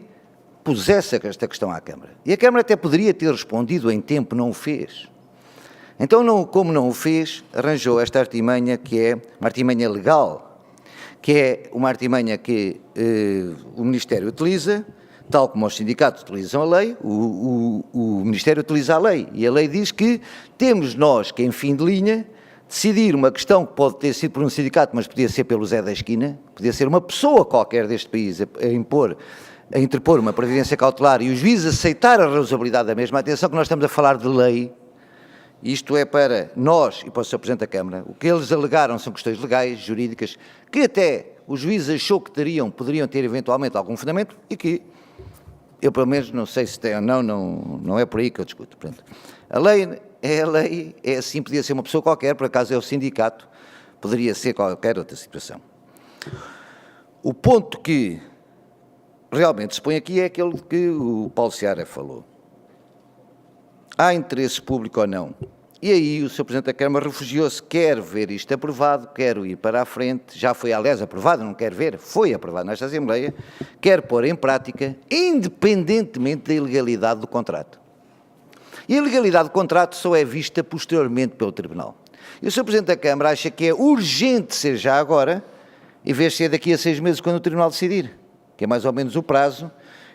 pusesse esta questão à Câmara. E a Câmara até poderia ter respondido em tempo, não o fez. Então, como não o fez, arranjou esta artimanha, que é uma artimanha legal, que é uma artimanha que o Ministério utiliza, tal como os sindicatos utilizam a lei, o Ministério utiliza a lei. E a lei diz que temos nós, que em fim de linha, decidir uma questão que pode ter sido por um sindicato, mas podia ser pelo Zé da Esquina, podia ser uma pessoa qualquer deste país a interpor uma previdência cautelar e o juiz aceitar a razoabilidade da mesma. Atenção que nós estamos a falar de lei, isto é para nós e para o Sr. Presidente da Câmara. O que eles alegaram são questões legais, jurídicas, que até o juiz achou que poderiam ter eventualmente algum fundamento e que eu pelo menos não sei se tem ou não é por aí que eu discuto. Portanto, a lei é assim, podia ser uma pessoa qualquer, por acaso é o sindicato, poderia ser qualquer outra situação. O ponto que realmente se põe aqui é aquele que o Paulo Seara falou. Há interesse público ou não? E aí o Sr. Presidente da Câmara refugiou-se, quer ver isto aprovado, quer ir para a frente, já foi aliás aprovado, não quer ver, foi aprovado nesta Assembleia, quer pôr em prática, independentemente da ilegalidade do contrato. E a ilegalidade do contrato só é vista posteriormente pelo Tribunal. E o Sr. Presidente da Câmara acha que é urgente ser já agora, em vez de ser daqui a 6 meses quando o Tribunal decidir, que é mais ou menos o prazo,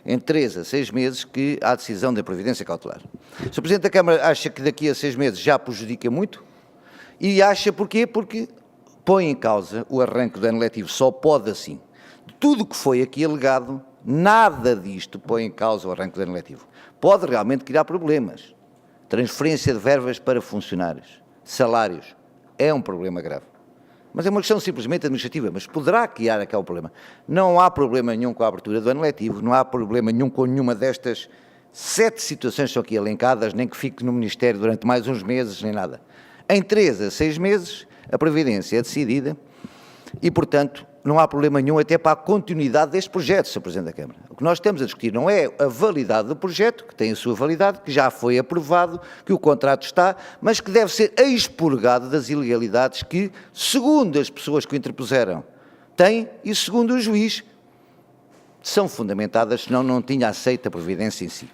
entre 3 a 6 meses, que há a decisão da previdência cautelar. O Sr. Presidente da Câmara acha que daqui a 6 meses já prejudica muito, e acha porquê? Porque põe em causa o arranque do ano letivo, só pode assim. De tudo o que foi aqui alegado, nada disto põe em causa o arranque do ano letivo. Pode realmente criar problemas. Transferência de verbas para funcionários, salários, é um problema grave. Mas é uma questão simplesmente administrativa, mas poderá criar aquele problema. Não há problema nenhum com a abertura do ano letivo, não há problema nenhum com nenhuma destas 7 situações que são aqui elencadas, nem que fique no Ministério durante mais uns meses, nem nada. Em 3 a 6 meses, a Previdência é decidida e, portanto, não há problema nenhum até para a continuidade deste projeto, Sr. Presidente da Câmara. O que nós estamos a discutir não é a validade do projeto, que tem a sua validade, que já foi aprovado, que o contrato está, mas que deve ser expurgado das ilegalidades que, segundo as pessoas que o interpuseram, tem e segundo o juiz, são fundamentadas, senão não tinha aceito a providência em si.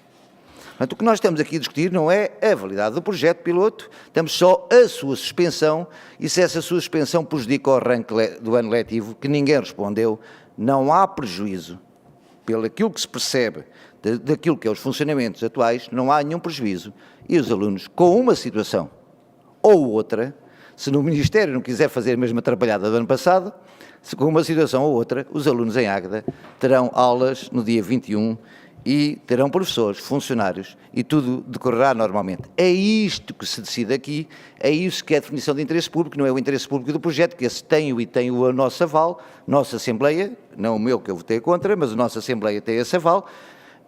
Portanto, o que nós estamos aqui a discutir não é a validade do projeto piloto, estamos só a sua suspensão, e se essa sua suspensão prejudica o arranque do ano letivo, que ninguém respondeu, não há prejuízo, pelo aquilo que se percebe daquilo que é os funcionamentos atuais, não há nenhum prejuízo, e os alunos, com uma situação ou outra, se no Ministério não quiser fazer a mesma trabalhada do ano passado, se com uma situação ou outra, os alunos em Águeda terão aulas no dia 21 e terão professores, funcionários, e tudo decorrerá normalmente. É isto que se decide aqui, é isso que é a definição de interesse público, não é o interesse público do projeto, que esse tem o nosso aval, nossa Assembleia, não o meu que eu votei contra, mas a nossa Assembleia tem esse aval,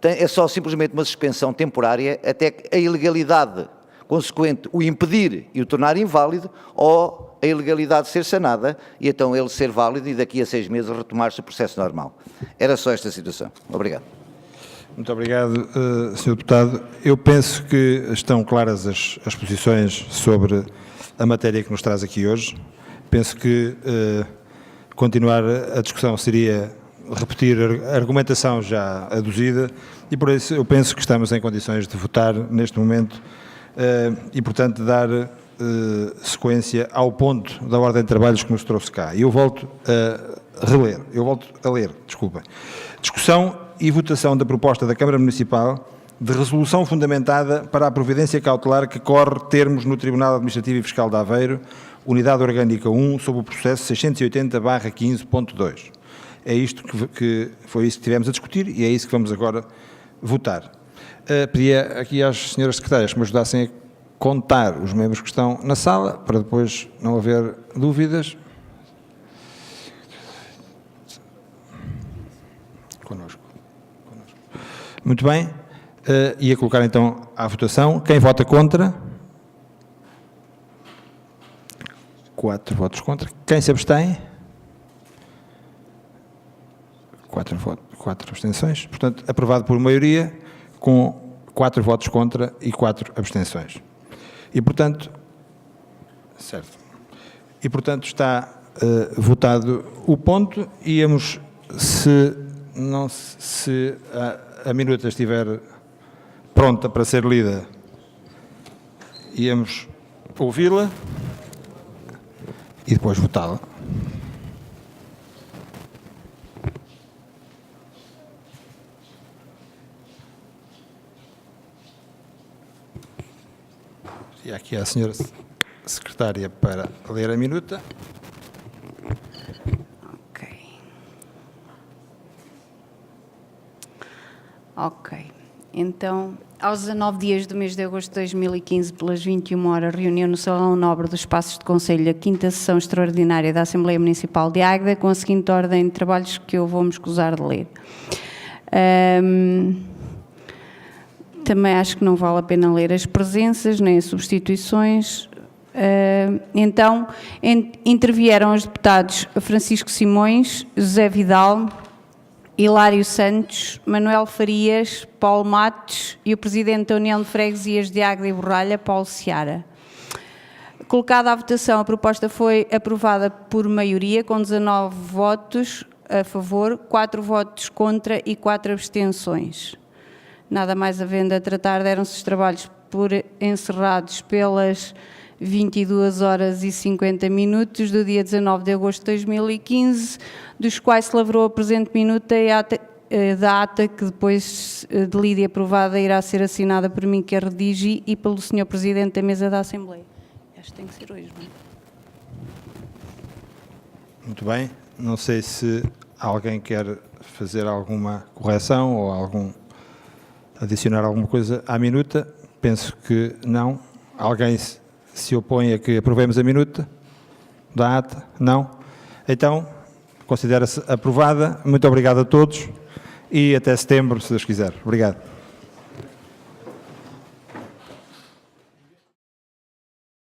é só simplesmente uma suspensão temporária até que a ilegalidade consequente o impedir e o tornar inválido, ou a ilegalidade ser sanada, e então ele ser válido e daqui a 6 meses retomar-se o processo normal. Era só esta situação. Obrigado.
Muito obrigado, Sr. Deputado. Eu penso que estão claras as posições sobre a matéria que nos traz aqui hoje. Penso que continuar a discussão seria repetir a argumentação já aduzida e, por isso, eu penso que estamos em condições de votar neste momento e, portanto, dar sequência ao ponto da ordem de trabalhos que nos trouxe cá. E eu volto a ler, desculpem. Discussão e votação da proposta da Câmara Municipal de resolução fundamentada para a providência cautelar que corre termos no Tribunal Administrativo e Fiscal de Aveiro, Unidade Orgânica 1, sob o processo 680/15.2. É isto que foi isso que tivemos a discutir e é isso que vamos agora votar. Pedia aqui às senhoras secretárias que me ajudassem a contar os membros que estão na sala, para depois não haver dúvidas. Connosco. Muito bem. Ia colocar então à votação. Quem vota contra? 4 votos contra. Quem se abstém? 4 abstenções. Portanto, aprovado por maioria, com 4 votos contra e 4 abstenções. E, portanto, certo. E, portanto, está votado o ponto. Íamos, se a minuta estiver pronta para ser lida, íamos ouvi-la e depois votá-la. E aqui a senhora secretária para ler a minuta.
Ok. Então, aos 19 dias do mês de agosto de 2015, pelas 21 horas, reuniu no Salão Nobre dos Passos de Conselho a 5ª sessão extraordinária da Assembleia Municipal de Águeda, com a seguinte ordem de trabalhos que eu vou-me escusar de ler. Também acho que não vale a pena ler as presenças, nem as substituições. Então, intervieram os deputados Francisco Simões, José Vidal, Hilário Santos, Manuel Farias, Paulo Matos e o Presidente da União de Freguesias de Águeda e Borralha, Paulo Seara. Colocada à votação, a proposta foi aprovada por maioria, com 19 votos a favor, 4 votos contra e 4 abstenções. Nada mais havendo a tratar, deram-se os trabalhos por encerrados pelas 22 horas e 50 minutos do dia 19 de agosto de 2015, dos quais se lavrou a presente minuta e a da ata que depois de lida e aprovada irá ser assinada por mim, que a redigi, e pelo Sr. Presidente da Mesa da Assembleia. Acho que tem que ser hoje, não é?
Muito bem. Não sei se alguém quer fazer alguma correção ou adicionar alguma coisa à minuta. Penso que não. Alguém se opõe a que aprovemos a minuta da ata? Não? Então, considera-se aprovada. Muito obrigado a todos e até setembro, se Deus quiser. Obrigado.